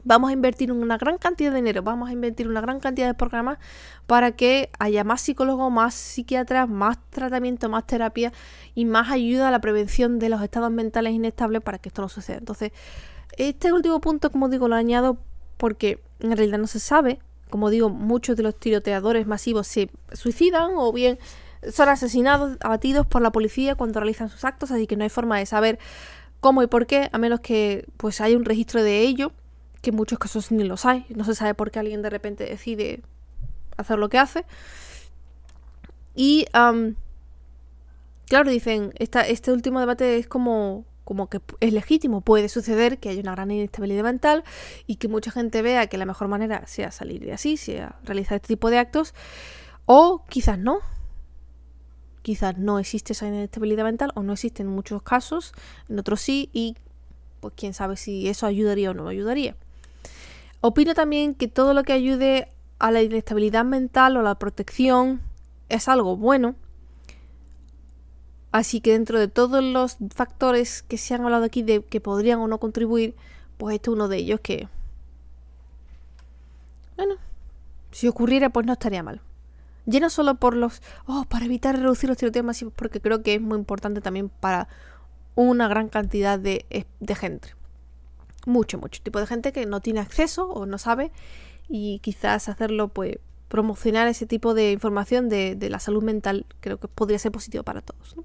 Vamos a invertir una gran cantidad de dinero, vamos a invertir una gran cantidad de programas para que haya más psicólogos, más psiquiatras, más tratamiento, más terapia y más ayuda a la prevención de los estados mentales inestables para que esto no suceda. Entonces, este último punto, como digo, lo añado porque en realidad no se sabe. Como digo, muchos de los tiroteadores masivos se suicidan o bien son asesinados, abatidos por la policía cuando realizan sus actos, así que no hay forma de saber cómo y por qué, a menos que pues haya un registro de ello, que en muchos casos ni los hay. No se sabe por qué alguien de repente decide hacer lo que hace. Y claro, dicen, este último debate es como que es legítimo, puede suceder que haya una gran inestabilidad mental y que mucha gente vea que la mejor manera sea salir de así, sea realizar este tipo de actos, o quizás no. Quizás no existe esa inestabilidad mental o no existe en muchos casos, en otros sí, y pues quién sabe si eso ayudaría o no ayudaría. Opino también que todo lo que ayude a la inestabilidad mental o la protección es algo bueno. Así que dentro de todos los factores que se han hablado aquí de que podrían o no contribuir, pues este es uno de ellos que, bueno, si ocurriera pues no estaría mal. Ya no solo por para evitar reducir los tiroteos masivos, porque creo que es muy importante también para una gran cantidad de gente. Mucho tipo de gente que no tiene acceso o no sabe, y quizás hacerlo, pues promocionar ese tipo de información de la salud mental, creo que podría ser positivo para todos, ¿no?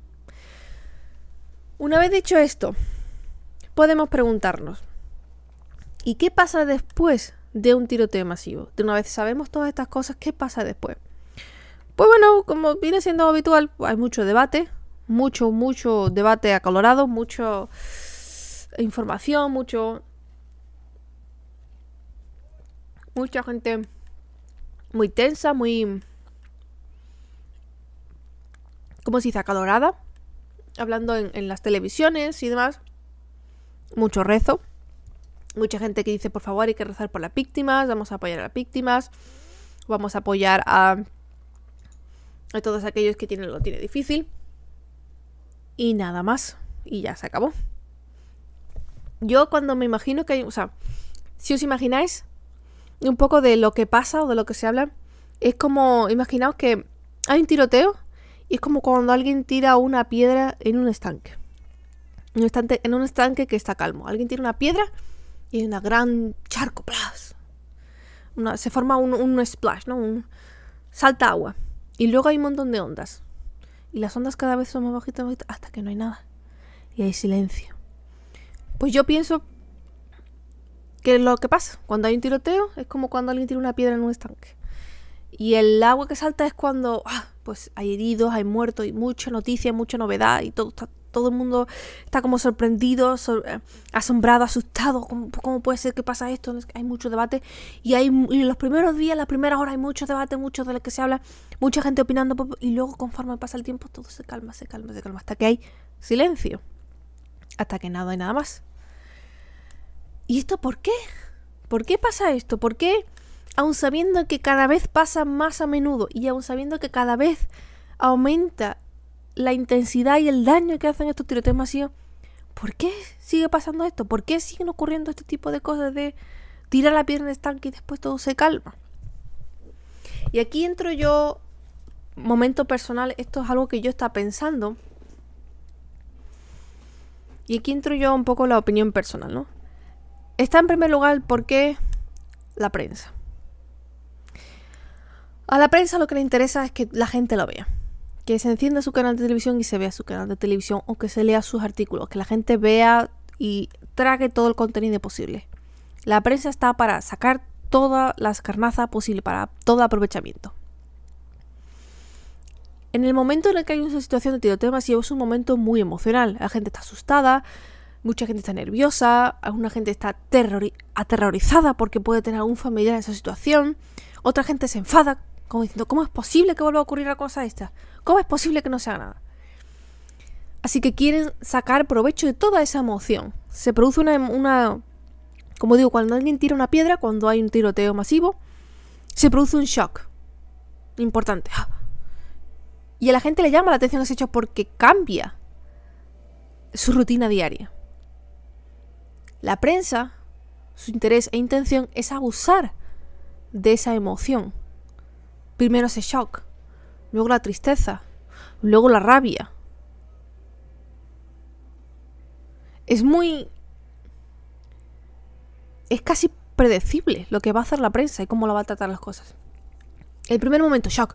Una vez dicho esto, podemos preguntarnos, ¿y qué pasa después de un tiroteo masivo? De una vez sabemos todas estas cosas, ¿qué pasa después? Pues bueno, como viene siendo habitual, hay mucho debate, mucho debate acalorado, mucha información, mucha gente muy tensa, muy, ¿cómo se dice?, acalorada, hablando en las televisiones y demás. Mucho rezo, mucha gente que dice, por favor, hay que rezar por las víctimas, vamos a apoyar a las víctimas, vamos a apoyar a todos aquellos que lo tienen difícil, y nada más, y ya se acabó. Yo cuando me imagino que hay, si os imagináis un poco de lo que pasa o de lo que se habla, es como, imaginaos que hay un tiroteo y es como cuando alguien tira una piedra en un estanque. En un estanque que está calmo. Alguien tira una piedra y hay una gran charco, se forma un splash, ¿no? Salta agua. Y luego hay un montón de ondas. Y las ondas cada vez son más bajitas, hasta que no hay nada. Y hay silencio. Pues yo pienso que lo que pasa cuando hay un tiroteo es como cuando alguien tira una piedra en un estanque. Y el agua que salta es cuando pues hay heridos, hay muertos, y mucha noticia, mucha novedad, y todo el mundo está como sorprendido, asombrado, asustado. ¿Cómo puede ser que pasa esto? Hay mucho debate, y en los primeros días, las primeras horas, hay mucho debate, mucho de lo que se habla, mucha gente opinando, y luego conforme pasa el tiempo todo se calma, hasta que hay silencio, hasta que nada hay nada más. ¿Y esto por qué? ¿Por qué pasa esto? ¿Por qué, aun sabiendo que cada vez pasa más a menudo y aun sabiendo que cada vez aumenta la intensidad y el daño que hacen estos tiroteos masivos, por qué sigue pasando esto? ¿Por qué siguen ocurriendo este tipo de cosas de tirar la piedra en el estanque y después todo se calma? Y aquí entro yo, momento personal, esto es algo que yo estaba pensando, y aquí entro yo un poco la opinión personal, ¿no? Está en primer lugar porque la prensa. A la prensa lo que le interesa es que la gente lo vea. Que se encienda su canal de televisión y se vea su canal de televisión, o que se lea sus artículos, que la gente vea y trague todo el contenido posible. La prensa está para sacar todas las carnazas posible, para todo aprovechamiento. En el momento en el que hay una situación de tiroteo masivo es un momento muy emocional. La gente está asustada, mucha gente está nerviosa, alguna gente está aterrorizada porque puede tener algún familiar en esa situación, otra gente se enfada, como diciendo, ¿cómo es posible que vuelva a ocurrir la cosa esta? ¿Cómo es posible que no se haga nada? Así que quieren sacar provecho de toda esa emoción. Se produce una como digo, cuando alguien tira una piedra, cuando hay un tiroteo masivo, se produce un shock importante. Y a la gente le llama la atención ese hecho porque cambia su rutina diaria. La prensa, su interés e intención es abusar de esa emoción. Primero ese shock, luego la tristeza, luego la rabia. Es casi predecible lo que va a hacer la prensa y cómo la va a tratar las cosas. El primer momento, shock.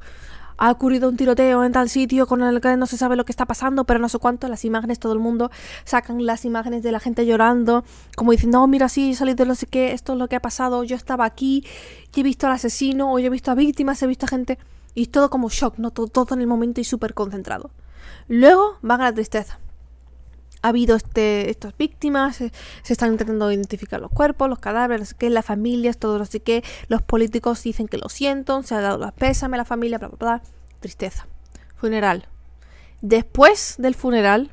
Ha ocurrido un tiroteo en tal sitio con el que no se sabe lo que está pasando, pero no sé cuánto. Las imágenes, todo el mundo sacan las imágenes de la gente llorando, como diciendo, no, mira, sí, salí de no sé qué, esto es lo que ha pasado, yo estaba aquí, y he visto al asesino, o yo he visto a víctimas, he visto a gente, y todo como shock, ¿no? Todo en el momento y súper concentrado. Luego van a la tristeza. Ha habido estas víctimas, se están intentando identificar los cuerpos, los cadáveres, no sé qué, las familias, todo no sé qué. Los políticos dicen que lo sienten, se ha dado las pésame a la familia, bla, bla, bla. Tristeza. Funeral. Después del funeral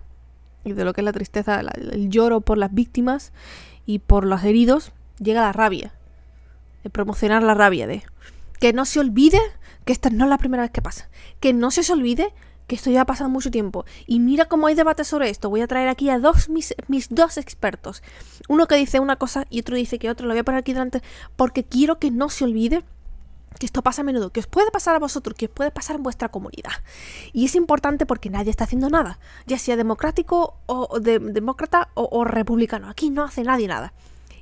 y de lo que es la tristeza, el lloro por las víctimas y por los heridos, llega la rabia. De promocionar la rabia, de que no se olvide que esta no es la primera vez que pasa. Que no se os olvide que esto ya ha pasado mucho tiempo. Y mira cómo hay debate sobre esto. Voy a traer aquí a mis dos expertos. Uno que dice una cosa y otro dice que otro. Lo voy a poner aquí delante porque quiero que no se olvide que esto pasa a menudo, que os puede pasar a vosotros, que os puede pasar en vuestra comunidad. Y es importante porque nadie está haciendo nada, ya sea democrático o demócrata o republicano. Aquí no hace nadie nada.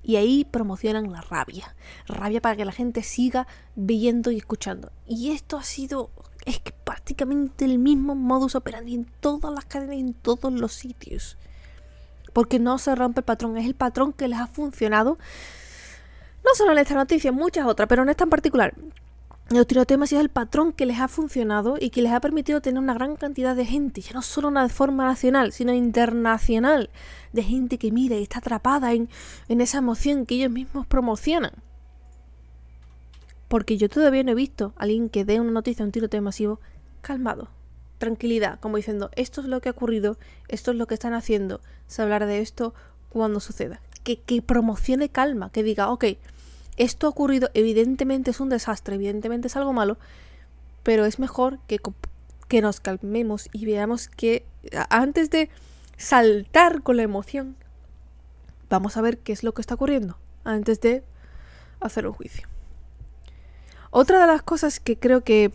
Y ahí promocionan la rabia. Rabia para que la gente siga viendo y escuchando. Y esto ha sido, es que prácticamente el mismo modus operandi en todas las cadenas y en todos los sitios. Porque no se rompe el patrón, es el patrón que les ha funcionado. No solo en esta noticia, en muchas otras, pero en esta en particular. Los tiroteos masivos es el patrón que les ha funcionado y que les ha permitido tener una gran cantidad de gente, ya no solo una de forma nacional, sino internacional, de gente que mira y está atrapada en esa emoción que ellos mismos promocionan. Porque yo todavía no he visto a alguien que dé una noticia de un tiroteo masivo calmado, tranquilidad, como diciendo, esto es lo que ha ocurrido, esto es lo que están haciendo, se hablará de esto cuando suceda. Que promocione calma, que diga, ok, esto ha ocurrido, evidentemente es un desastre, evidentemente es algo malo, pero es mejor que nos calmemos y veamos que antes de saltar con la emoción, vamos a ver qué es lo que está ocurriendo antes de hacer un juicio. Otra de las cosas que creo que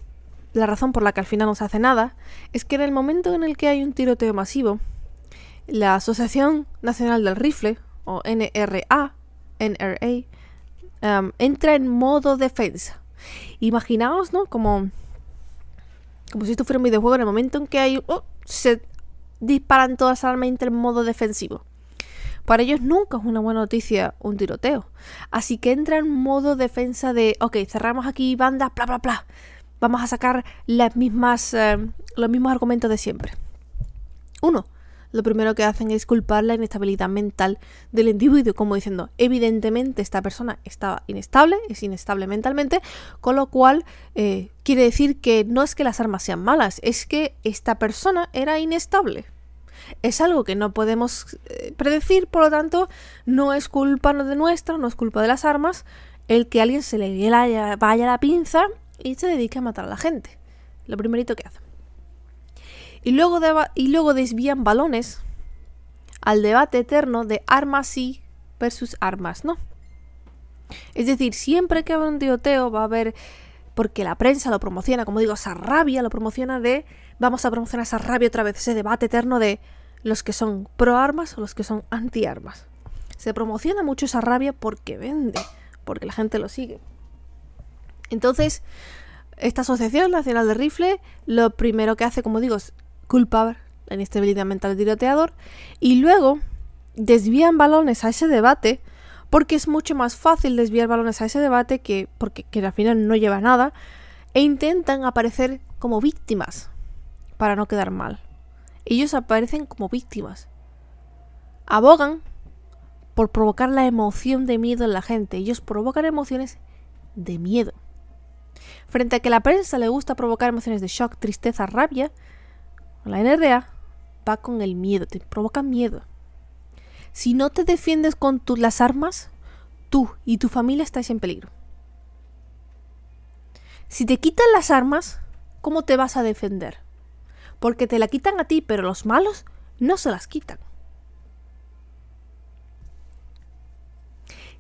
la razón por la que al final no se hace nada es que en el momento en el que hay un tiroteo masivo, la Asociación Nacional del Rifle, o NRA, entra en modo defensa. Imaginaos, ¿no? Como si esto fuera un videojuego, en el momento en que hay se disparan todas las armas y entra en modo defensivo. Para ellos nunca es una buena noticia un tiroteo. Así que entra en modo defensa de, ok, cerramos aquí bandas, bla, bla, bla. Vamos a sacar los mismos argumentos de siempre. Uno, lo primero que hacen es culpar la inestabilidad mental del individuo, como diciendo, evidentemente esta persona estaba inestable, es inestable mentalmente, con lo cual quiere decir que no es que las armas sean malas, es que esta persona era inestable. Es algo que no podemos predecir, por lo tanto, no es culpa de nuestra, no es culpa de las armas, el que a alguien se le vaya la pinza y se dedique a matar a la gente. Lo primerito que hace. Y luego desvían balones al debate eterno de armas sí versus armas no. Es decir, siempre que haya un tiroteo va a haber, porque la prensa lo promociona, como digo, esa rabia lo promociona de, vamos a promocionar esa rabia otra vez, ese debate eterno de los que son pro armas o los que son anti armas. Se promociona mucho esa rabia porque vende, porque la gente lo sigue. Entonces, esta Asociación Nacional de Rifle lo primero que hace, como digo, es culpar la inestabilidad mental del tiroteador y luego desvían balones a ese debate porque es mucho más fácil desviar balones a ese debate que al final no lleva a nada e intentan aparecer como víctimas para no quedar mal. Ellos aparecen como víctimas. Abogan por provocar la emoción de miedo en la gente. Ellos provocan emociones de miedo. Frente a que a la prensa le gusta provocar emociones de shock, tristeza, rabia, la NRA va con el miedo, te provoca miedo. Si no te defiendes con las armas, tú y tu familia estáis en peligro. Si te quitan las armas, ¿cómo te vas a defender? Porque te la quitan a ti, pero los malos no se las quitan.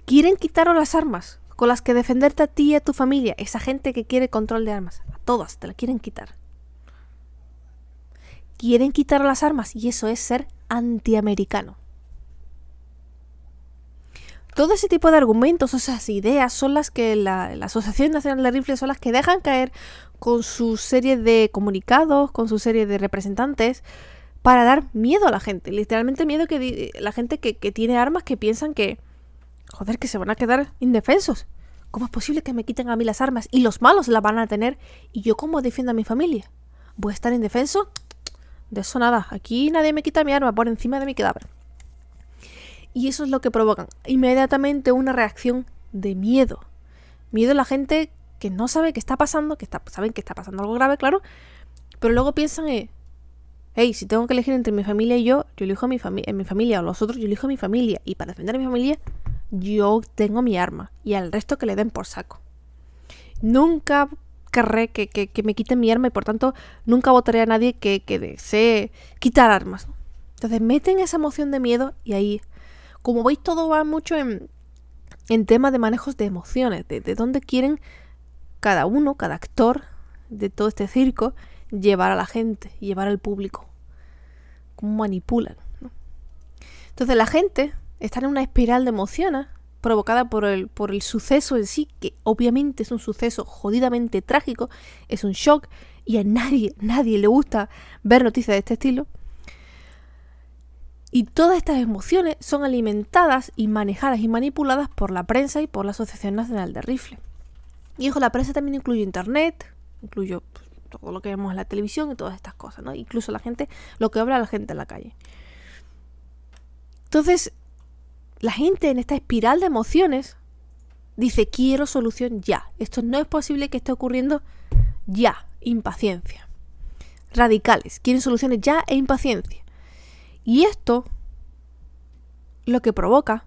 Quieren quitaros las armas con las que defenderte a ti y a tu familia. Esa gente que quiere control de armas, a todas te la quieren quitar. Quieren quitar las armas y eso es ser antiamericano. Todo ese tipo de argumentos, esas ideas son las que la Asociación Nacional de Rifle son las que dejan caer con su serie de comunicados, con su serie de representantes para dar miedo a la gente. Literalmente miedo que la gente que tiene armas que piensan que, joder, que se van a quedar indefensos. ¿Cómo es posible que me quiten a mí las armas y los malos las van a tener y yo cómo defiendo a mi familia? ¿Voy a estar indefenso? De eso nada, aquí nadie me quita mi arma por encima de mi cadáver. Y eso es lo que provocan inmediatamente una reacción de miedo. Miedo a la gente que no sabe qué está pasando, saben que está pasando algo grave, claro, pero luego piensan Hey, si tengo que elegir entre mi familia y yo elijo a mi familia, o los otros, yo elijo a mi familia. Y para defender a mi familia, yo tengo mi arma. Y al resto que le den por saco. Nunca querré que me quiten mi arma y por tanto nunca votaré a nadie que desee quitar armas, ¿no? Entonces meten esa emoción de miedo y ahí, como veis, todo va mucho en temas de manejos de emociones, de dónde quieren cada uno, cada actor de todo este circo, llevar a la gente, llevar al público. Cómo manipulan, ¿no? Entonces la gente está en una espiral de emociones provocada por el suceso en sí, que obviamente es un suceso jodidamente trágico, es un shock, y a nadie le gusta ver noticias de este estilo. Y todas estas emociones son alimentadas y manejadas y manipuladas por la prensa y por la Asociación Nacional de Rifle. Y ojo, la prensa también incluye internet, incluye todo lo que vemos en la televisión y todas estas cosas, ¿no? Incluso la gente, lo que habla la gente en la calle. Entonces, la gente en esta espiral de emociones dice, quiero solución ya. Esto no es posible que esté ocurriendo ya. Impaciencia. Radicales. Quieren soluciones ya e impaciencia. Y esto lo que provoca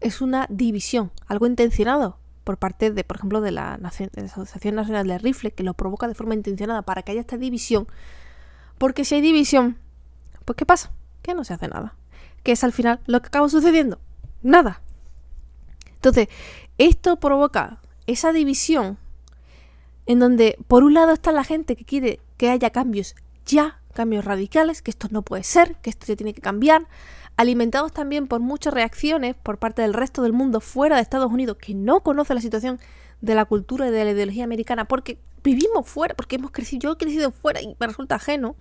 es una división, algo intencionado por parte de, por ejemplo, de la Asociación Nacional de Rifle, que lo provoca de forma intencionada para que haya esta división. Porque si hay división, pues ¿qué pasa? Que no se hace nada. Que es al final lo que acaba sucediendo. Nada. Entonces, esto provoca esa división en donde, por un lado, está la gente que quiere que haya cambios ya, cambios radicales, que esto no puede ser, que esto ya tiene que cambiar, alimentados también por muchas reacciones por parte del resto del mundo fuera de Estados Unidos, que no conoce la situación de la cultura y de la ideología americana, porque vivimos fuera, porque yo he crecido fuera y me resulta ajeno,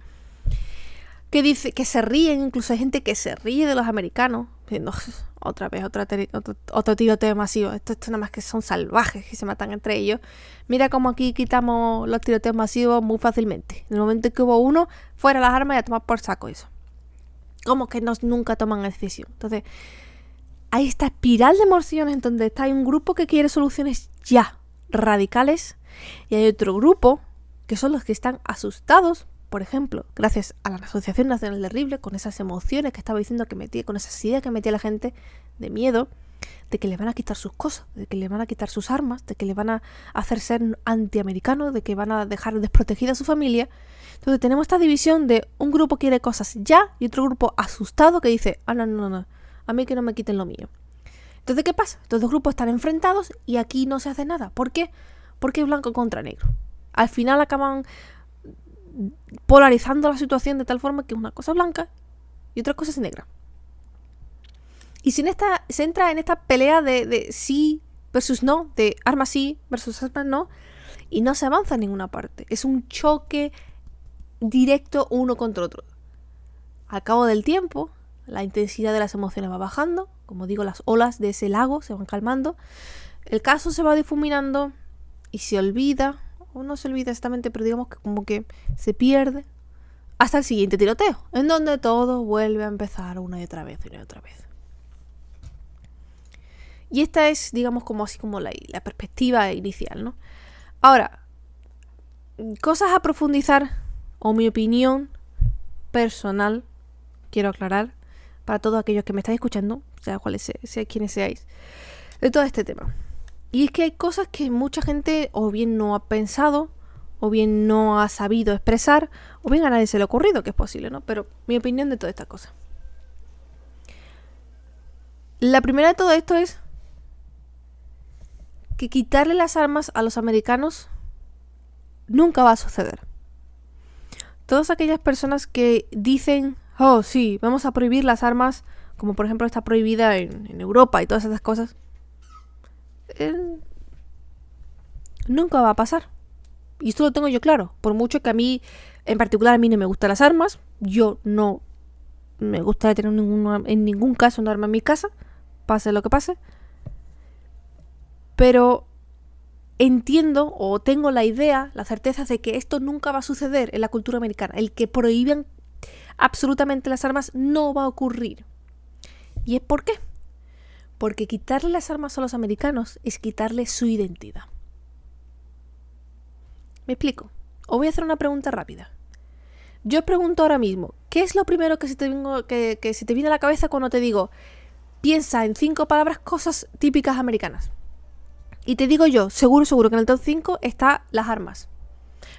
que dice que se ríen, incluso hay gente que se ríe de los americanos, diciendo, otra vez, otro tiroteo masivo, esto nada más que son salvajes que se matan entre ellos. Mira cómo aquí quitamos los tiroteos masivos muy fácilmente. En el momento que hubo uno, fuera las armas y a tomar por saco eso. Como que nunca toman decisión. Entonces, hay esta espiral de emociones en donde hay un grupo que quiere soluciones ya, radicales, y hay otro grupo que son los que están asustados, por ejemplo, gracias a la Asociación Nacional de Rifle, con esas emociones que estaba diciendo que metía, con esas ideas que metía la gente de miedo, de que le van a quitar sus cosas, de que le van a quitar sus armas, de que le van a hacer ser antiamericano, de que van a dejar desprotegida a su familia. Entonces tenemos esta división de un grupo quiere cosas ya y otro grupo asustado que dice, no, a mí que no me quiten lo mío. Entonces, ¿qué pasa? Estos dos grupos están enfrentados y aquí no se hace nada. ¿Por qué? Porque es blanco contra negro. Al final acaban polarizando la situación de tal forma que una cosa es blanca y otra cosa es negra. Y se entra en esta pelea de sí versus no, de armas sí versus armas no, y no se avanza en ninguna parte. Es un choque directo uno contra otro. Al cabo del tiempo, la intensidad de las emociones va bajando, como digo, las olas de ese lago se van calmando, el caso se va difuminando y se olvida, o no se olvida exactamente, pero digamos que como que se pierde hasta el siguiente tiroteo, en donde todo vuelve a empezar una y otra vez, una y otra vez. Y esta es, digamos, como así como la perspectiva inicial, ¿no? Ahora, cosas a profundizar, o mi opinión personal, quiero aclarar, para todos aquellos que me estáis escuchando, sea quienes seáis, de todo este tema. Y es que hay cosas que mucha gente o bien no ha pensado, o bien no ha sabido expresar, o bien a nadie se le ha ocurrido, que es posible, ¿no? Pero mi opinión de toda esta cosa. La primera de todo esto es que quitarle las armas a los americanos nunca va a suceder. Todas aquellas personas que dicen, oh sí, vamos a prohibir las armas, como por ejemplo está prohibida en Europa y todas esas cosas, nunca va a pasar. Y esto lo tengo yo claro. Por mucho que a mí, en particular a mí no me gustan las armas, yo no me gustaría tener en ningún caso un arma en mi casa, pase lo que pase. Pero entiendo o tengo la idea, la certeza de que esto nunca va a suceder en la cultura americana. El que prohíban absolutamente las armas no va a ocurrir. ¿Y es por qué? Porque quitarle las armas a los americanos es quitarle su identidad. ¿Me explico? Os voy a hacer una pregunta rápida. Yo pregunto ahora mismo, ¿qué es lo primero que se te viene a la cabeza cuando te digo, piensa en 5 palabras, cosas típicas americanas? Y te digo yo, seguro que en el top 5 están las armas.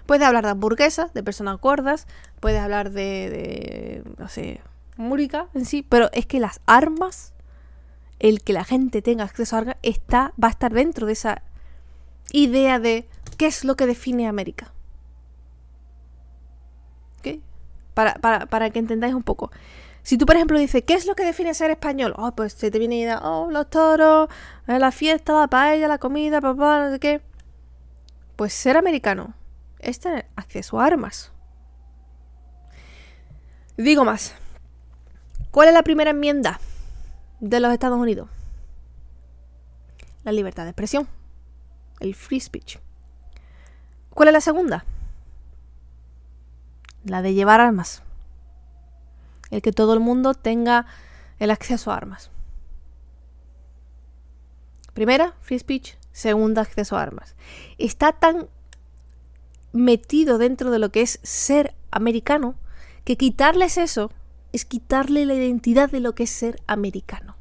Puedes hablar de hamburguesas, de personas gordas, puedes hablar de no sé, música en sí, pero es que las armas, el que la gente tenga acceso a armas, va a estar dentro de esa idea de qué es lo que define a América. ¿Ok? Para que entendáis un poco. Si tú, por ejemplo, dices, ¿qué es lo que define ser español? Oh, pues se te viene idea, los toros, la fiesta, la paella, la comida, papá, no sé qué. Pues ser americano es tener acceso a armas. Digo más. ¿Cuál es la primera enmienda de los Estados Unidos? La libertad de expresión. El free speech. ¿Cuál es la segunda? La de llevar armas. El que todo el mundo tenga el acceso a armas. Primera, free speech. Segunda, acceso a armas. Está tan metido dentro de lo que es ser americano que quitarles eso es quitarle la identidad de lo que es ser americano.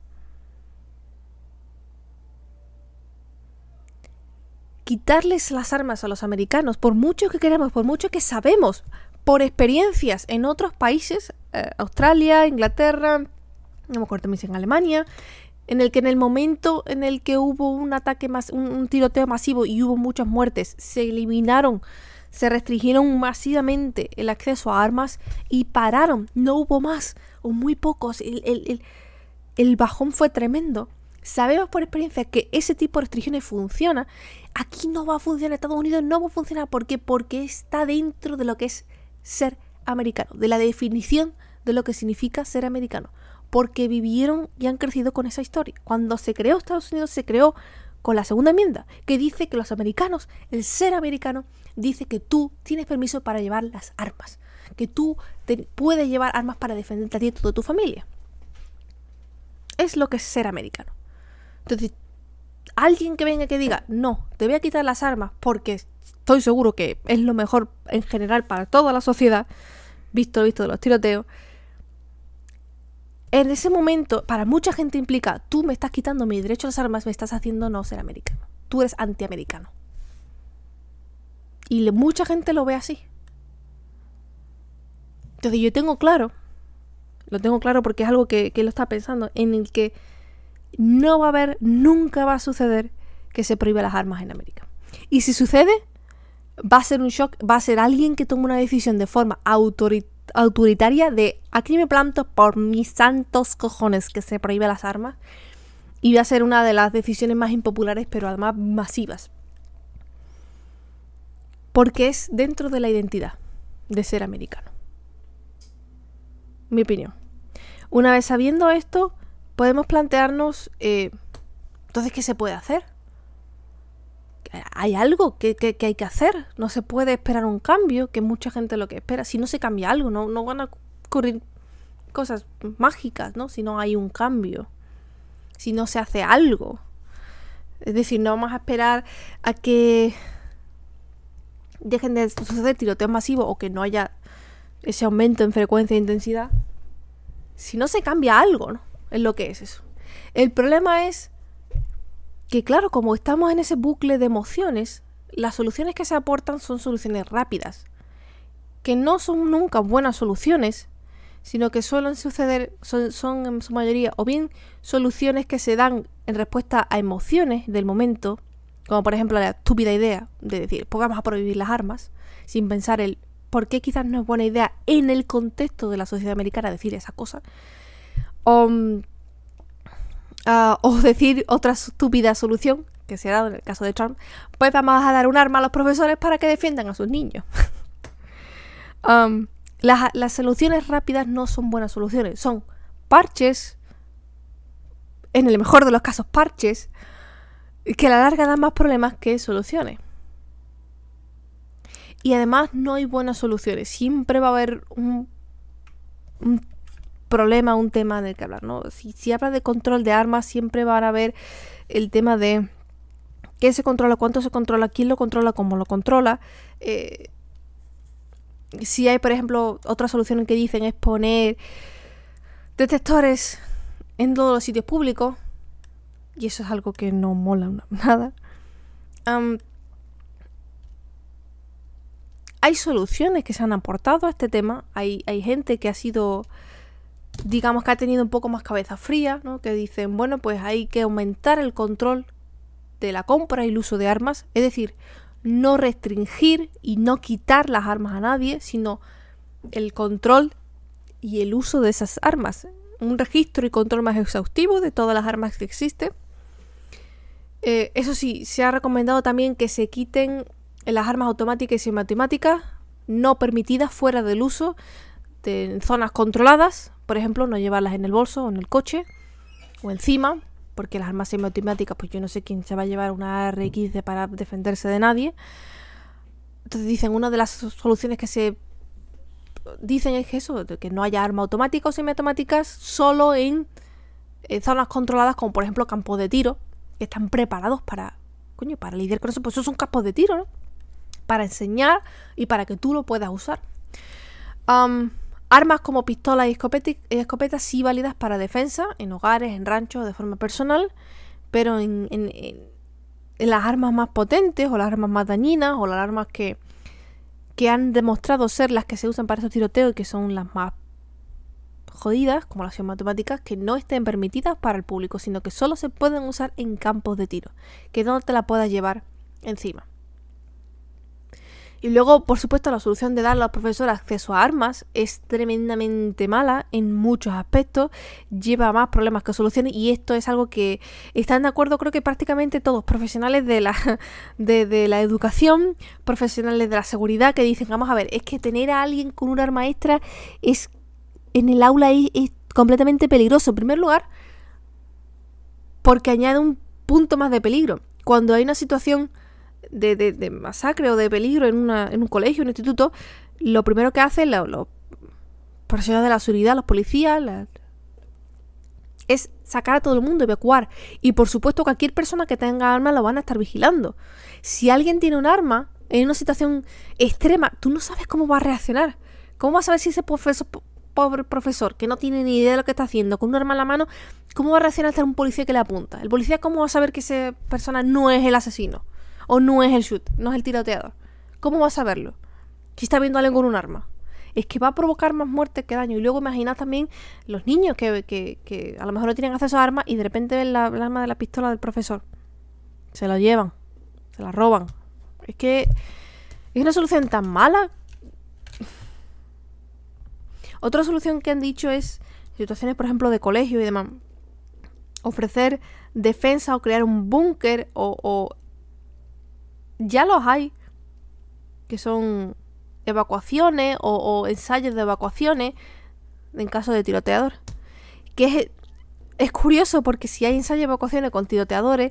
Quitarles las armas a los americanos, por mucho que queramos, por mucho que sabemos, por experiencias en otros países, Australia, Inglaterra, no me acuerdo también si en Alemania, en el momento en el que hubo un ataque un tiroteo masivo y hubo muchas muertes, se restringieron masivamente el acceso a armas y pararon, no hubo más o muy pocos, el bajón fue tremendo. Sabemos por experiencia que ese tipo de restricciones funciona. Aquí no va a funcionar, en Estados Unidos no va a funcionar. ¿Por qué? Porque está dentro de lo que es ser americano, de la definición de lo que significa ser americano. Porque vivieron y han crecido con esa historia. Cuando se creó Estados Unidos, se creó con la segunda enmienda, que dice que los americanos, el ser americano, dice que tú tienes permiso para llevar las armas. Que tú puedes llevar armas para defenderte a ti y a toda tu familia. Es lo que es ser americano. Entonces, alguien que venga y que diga, no, te voy a quitar las armas porque estoy seguro que es lo mejor en general para toda la sociedad, visto de los tiroteos, en ese momento, para mucha gente implica, tú me estás quitando mi derecho a las armas, me estás haciendo no ser americano. Tú eres antiamericano. Y mucha gente lo ve así. Entonces yo lo tengo claro porque es algo que lo está pensando, en el que no va a haber, nunca va a suceder que se prohíba las armas en América. Y si sucede, va a ser un shock, va a ser alguien que tome una decisión de forma autoritaria de aquí me planto por mis santos cojones que se prohíbe las armas, y va a ser una de las decisiones más impopulares pero además masivas. Porque es dentro de la identidad de ser americano. Mi opinión. Una vez sabiendo esto, podemos plantearnos, entonces, ¿qué se puede hacer? ¿Hay algo que hay que hacer? No se puede esperar un cambio, que mucha gente lo que espera. Si no se cambia algo, no van a ocurrir cosas mágicas, ¿no? Si no hay un cambio. Si no se hace algo. Es decir, no vamos a esperar a que dejen de suceder tiroteos masivos o que no haya ese aumento en frecuencia e intensidad. Si no se cambia algo, ¿no? Es lo que es eso. El problema es que, claro, como estamos en ese bucle de emociones, las soluciones que se aportan son soluciones rápidas, que no son nunca buenas soluciones, sino que suelen suceder, son en su mayoría o bien soluciones que se dan en respuesta a emociones del momento, como por ejemplo la estúpida idea de decir, pues vamos a prohibir las armas, sin pensar el por qué quizás no es buena idea en el contexto de la sociedad americana decir esa cosa. O decir otra estúpida solución, que se ha dado en el caso de Trump, pues vamos a dar un arma a los profesores para que defiendan a sus niños. Las soluciones rápidas no son buenas soluciones, son parches, en el mejor de los casos parches, que a la larga dan más problemas que soluciones. Y además no hay buenas soluciones, siempre va a haber un problema, un tema del que hablar, ¿no? Si hablas de control de armas, siempre van a haber el tema de qué se controla, cuánto se controla, quién lo controla, cómo lo controla. Si hay, por ejemplo, otra solución que dicen es poner detectores en todos los sitios públicos, y eso es algo que no mola nada. Hay soluciones que se han aportado a este tema. Hay gente que ha sido, digamos, que ha tenido un poco más cabeza fría, ¿no? Que dicen, bueno, pues hay que aumentar el control de la compra y el uso de armas, es decir, no restringir y no quitar las armas a nadie, sino el control y el uso de esas armas. Un registro y control más exhaustivo de todas las armas que existen. Eso sí, se ha recomendado también que se quiten las armas automáticas y semiautomáticas no permitidas fuera del uso en zonas controladas. Por ejemplo, no llevarlas en el bolso o en el coche o encima, porque las armas semiautomáticas, pues yo no sé quién se va a llevar una AR-15 para defenderse de nadie. Entonces dicen, una de las soluciones que se dicen es que eso, que no haya armas automáticas o semiautomáticas solo en zonas controladas, como por ejemplo campos de tiro, que están preparados para lidiar con eso. Pues esos son campos de tiro, ¿no? Para enseñar y para que tú lo puedas usar. Armas como pistolas y escopetas sí válidas para defensa, en hogares, en ranchos, de forma personal, pero en las armas más potentes o las armas más dañinas o las armas que han demostrado ser las que se usan para esos tiroteos y que son las más jodidas, como las semiautomáticas, que no estén permitidas para el público, sino que solo se pueden usar en campos de tiro, que no te la puedas llevar encima. Y luego, por supuesto, la solución de dar a los profesores acceso a armas es tremendamente mala en muchos aspectos, lleva más problemas que soluciones, y esto es algo que están de acuerdo, creo que prácticamente todos, profesionales de la educación, profesionales de la seguridad, que dicen, vamos a ver, es que tener a alguien con un arma extra en el aula es completamente peligroso. En primer lugar, porque añade un punto más de peligro. Cuando hay una situación de masacre o de peligro en un colegio, un instituto, lo primero que hacen los profesionales de la seguridad, los policías, es sacar a todo el mundo, evacuar. Y por supuesto cualquier persona que tenga arma lo van a estar vigilando. Si alguien tiene un arma en una situación extrema, tú no sabes cómo va a reaccionar. ¿Cómo vas a saber si ese pobre profesor, que no tiene ni idea de lo que está haciendo, con un arma en la mano, cómo va a reaccionar ante un policía que le apunta? ¿El policía cómo va a saber que esa persona no es el asesino? O no es el shoot, no es el tiroteador. ¿Cómo va a saberlo? Si está viendo a alguien con un arma. Es que va a provocar más muerte que daño. Y luego imaginad también los niños que a lo mejor no tienen acceso a armas y de repente ven el arma de la pistola del profesor. Se lo llevan, se la roban. Es que es una solución tan mala. Otra solución que han dicho es situaciones, por ejemplo, de colegio y demás. Ofrecer defensa o crear un búnker o ya los hay, que son evacuaciones o ensayos de evacuaciones en caso de tiroteador. Que es curioso porque si hay ensayos de evacuaciones con tiroteadores,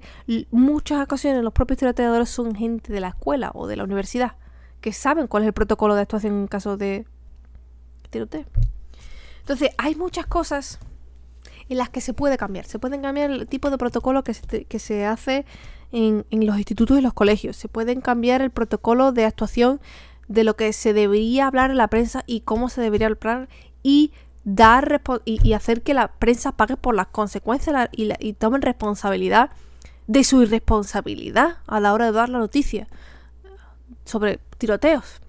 muchas ocasiones los propios tiroteadores son gente de la escuela o de la universidad que saben cuál es el protocolo de actuación en caso de tiroteo. Entonces hay muchas cosas en las que se puede cambiar. Se pueden cambiar el tipo de protocolo que se hace en los institutos y los colegios. Se pueden cambiar el protocolo de actuación de lo que se debería hablar en la prensa y cómo se debería hablar, y hacer que la prensa pague por las consecuencias y tomen responsabilidad de su irresponsabilidad a la hora de dar la noticia sobre tiroteos.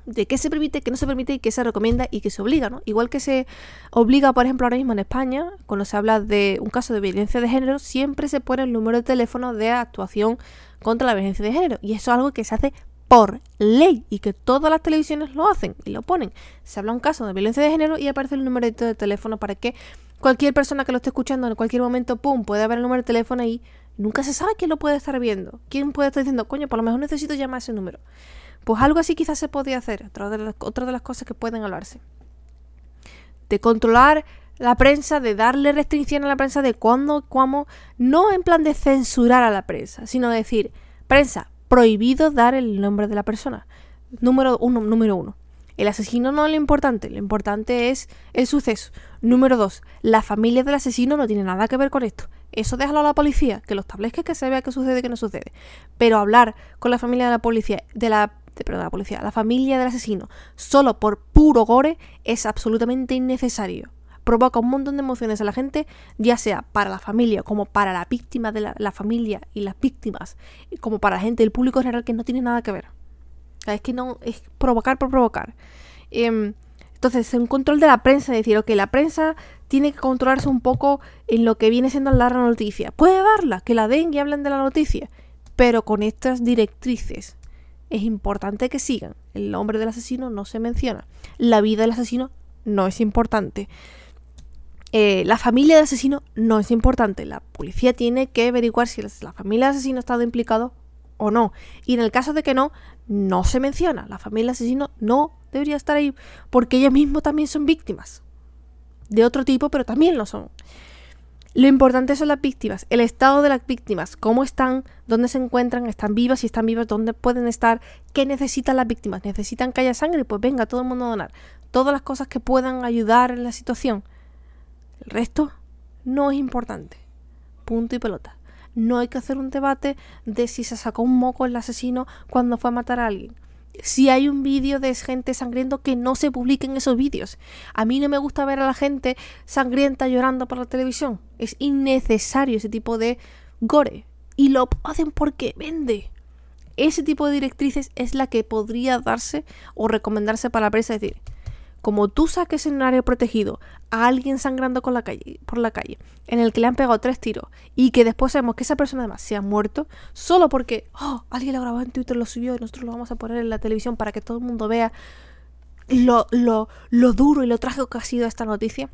De qué se permite, qué no se permite y qué se recomienda y qué se obliga, ¿no? Igual que se obliga, por ejemplo, ahora mismo en España, cuando se habla de un caso de violencia de género, siempre se pone el número de teléfono de actuación contra la violencia de género. Y eso es algo que se hace por ley y que todas las televisiones lo hacen y lo ponen. Se habla un caso de violencia de género y aparece el número de teléfono para que cualquier persona que lo esté escuchando en cualquier momento, pum, puede ver el número de teléfono y nunca se sabe quién lo puede estar viendo. Quién puede estar diciendo, coño, por lo mejor necesito llamar a ese número. Pues algo así quizás se podía hacer. Otra de las cosas que pueden hablarse. De controlar la prensa, de darle restricción a la prensa, de cuándo, cómo. No en plan de censurar a la prensa, sino decir, prensa, prohibido dar el nombre de la persona. Número uno. El asesino no es lo importante es el suceso. Número 2, la familia del asesino no tiene nada que ver con esto. Eso déjalo a la policía, que lo establezca, que se vea qué sucede y qué no sucede. Pero hablar con la familia de la policía, de la la policía, la familia del asesino, solo por puro gore, es absolutamente innecesario. Provoca un montón de emociones a la gente, ya sea para la familia como para la víctima de la familia y las víctimas, como para la gente del público en general, que no tiene nada que ver. O sea, es que no, es provocar por provocar. Entonces, un control de la prensa, es decir, ok, la prensa tiene que controlarse un poco en lo que viene siendo dar la noticia. Puede darla, que la den y hablen de la noticia, pero con estas directrices. Es importante que sigan. El nombre del asesino no se menciona. La vida del asesino no es importante. La familia del asesino no es importante. La policía tiene que averiguar si la familia del asesino ha estado implicado o no. Y en el caso de que no, no se menciona. La familia del asesino no debería estar ahí porque ellos mismos también son víctimas. De otro tipo, pero también lo son. Lo importante son las víctimas, el estado de las víctimas, cómo están, dónde se encuentran, están vivas, si están vivas, dónde pueden estar, qué necesitan las víctimas. ¿Necesitan que haya sangre? Pues venga, todo el mundo a donar. Todas las cosas que puedan ayudar en la situación. El resto no es importante. Punto y pelota. No hay que hacer un debate de si se sacó un moco el asesino cuando fue a matar a alguien. Si hay un vídeo de gente sangriento, que no se publiquen esos vídeos. A mí no me gusta ver a la gente sangrienta llorando por la televisión. Es innecesario ese tipo de gore. Y lo hacen porque vende. Ese tipo de directrices es la que podría darse o recomendarse para la prensa. Es decir, como tú saques en un área protegido a alguien sangrando por la calle, en el que le han pegado 3 tiros, y que después sabemos que esa persona además se ha muerto, solo porque alguien lo grabó en Twitter, lo subió y nosotros lo vamos a poner en la televisión para que todo el mundo vea lo duro y lo trágico que ha sido esta noticia.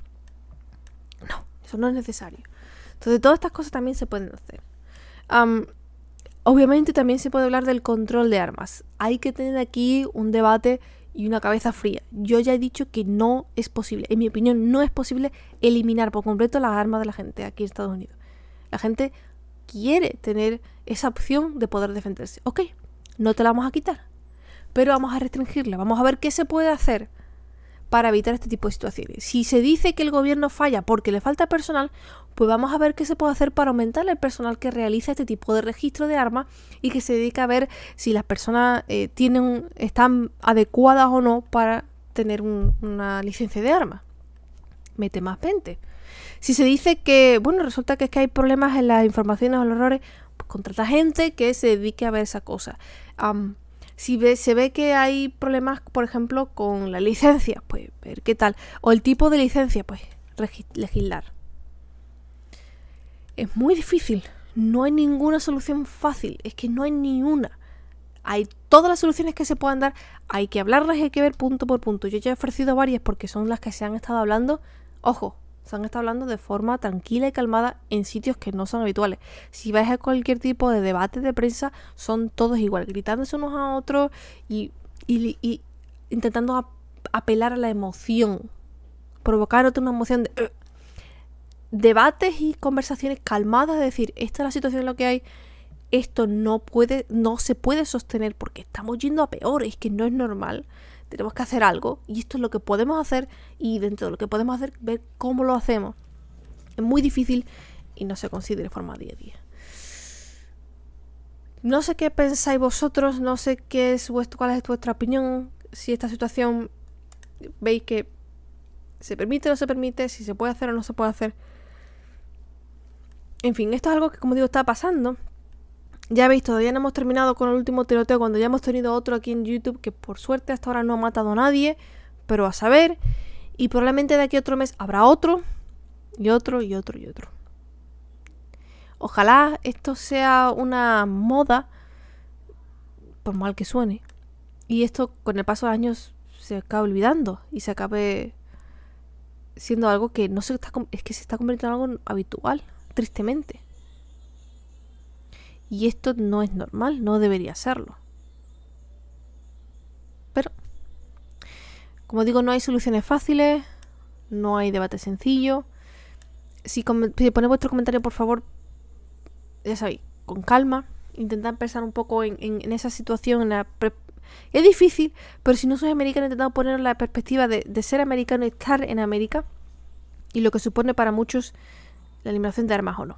No, eso no es necesario. Entonces todas estas cosas también se pueden hacer. Obviamente también se puede hablar del control de armas. Hay que tener aquí un debate y una cabeza fría. Yo ya he dicho que no es posible, en mi opinión no es posible eliminar por completo las armas de la gente aquí en Estados Unidos. La gente quiere tener esa opción de poder defenderse. Ok, no te la vamos a quitar, pero vamos a restringirla. Vamos a ver qué se puede hacer para evitar este tipo de situaciones. Si se dice que el gobierno falla porque le falta personal, pues vamos a ver qué se puede hacer para aumentar el personal que realiza este tipo de registro de armas y que se dedica a ver si las personas están adecuadas o no para tener una licencia de armas. Mete más gente. Si se dice que, resulta que es que hay problemas en las informaciones o los errores, pues contrata gente que se dedique a ver esa cosa. Si se ve que hay problemas, por ejemplo, con la licencia, pues ver qué tal. O el tipo de licencia, pues legislar. Es muy difícil. No hay ninguna solución fácil. Es que no hay ni una. Hay todas las soluciones que se puedan dar. Hay que hablarlas y hay que ver punto por punto. Yo ya he ofrecido varias porque son las que se han estado hablando. Ojo, se han estado hablando de forma tranquila y calmada en sitios que no son habituales. Si vais a cualquier tipo de debate de prensa, son todos igual, gritándose unos a otros y intentando apelar a la emoción, provocándote una emoción de debates y conversaciones calmadas, de decir, esta es la situación en la que hay, esto no se puede sostener porque estamos yendo a peor, es que no es normal. Tenemos que hacer algo y esto es lo que podemos hacer, y dentro de lo que podemos hacer, ver cómo lo hacemos. Es muy difícil y no se consigue de forma día a día. No sé qué pensáis vosotros, no sé cuál es vuestra opinión, si esta situación veis que se permite o no se permite, si se puede hacer o no se puede hacer. En fin, esto es algo que, como digo, está pasando. Ya veis, todavía no hemos terminado con el último tiroteo cuando ya hemos tenido otro aquí en YouTube que por suerte hasta ahora no ha matado a nadie, pero a saber, y probablemente de aquí a otro mes habrá otro, y otro, y otro, y otro. Ojalá esto sea una moda, por mal que suene, y esto con el paso de años se acabe olvidando y se acabe siendo algo que se está convirtiendo en algo habitual, tristemente. Y esto no es normal, no debería serlo. Pero, como digo, no hay soluciones fáciles, no hay debate sencillo. Si ponéis vuestro comentario, por favor, ya sabéis, con calma. Intentad pensar un poco en esa situación. Es difícil, pero si no sois americano, intentad poner la perspectiva de ser americano y estar en América, y lo que supone para muchos la eliminación de armas o no.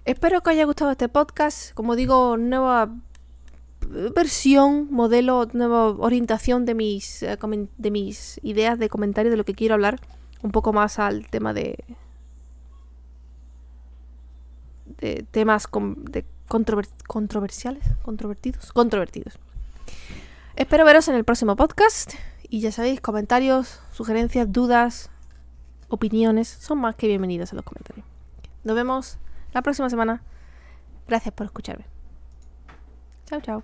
Espero que os haya gustado este podcast. Como digo, nueva versión, modelo, nueva orientación de mis ideas de comentario, de lo que quiero hablar, un poco más al tema de temas controvertidos. Espero veros en el próximo podcast y ya sabéis, comentarios, sugerencias, dudas, opiniones son más que bienvenidos en los comentarios. Nos vemos la próxima semana. Gracias por escucharme. Chao, chao.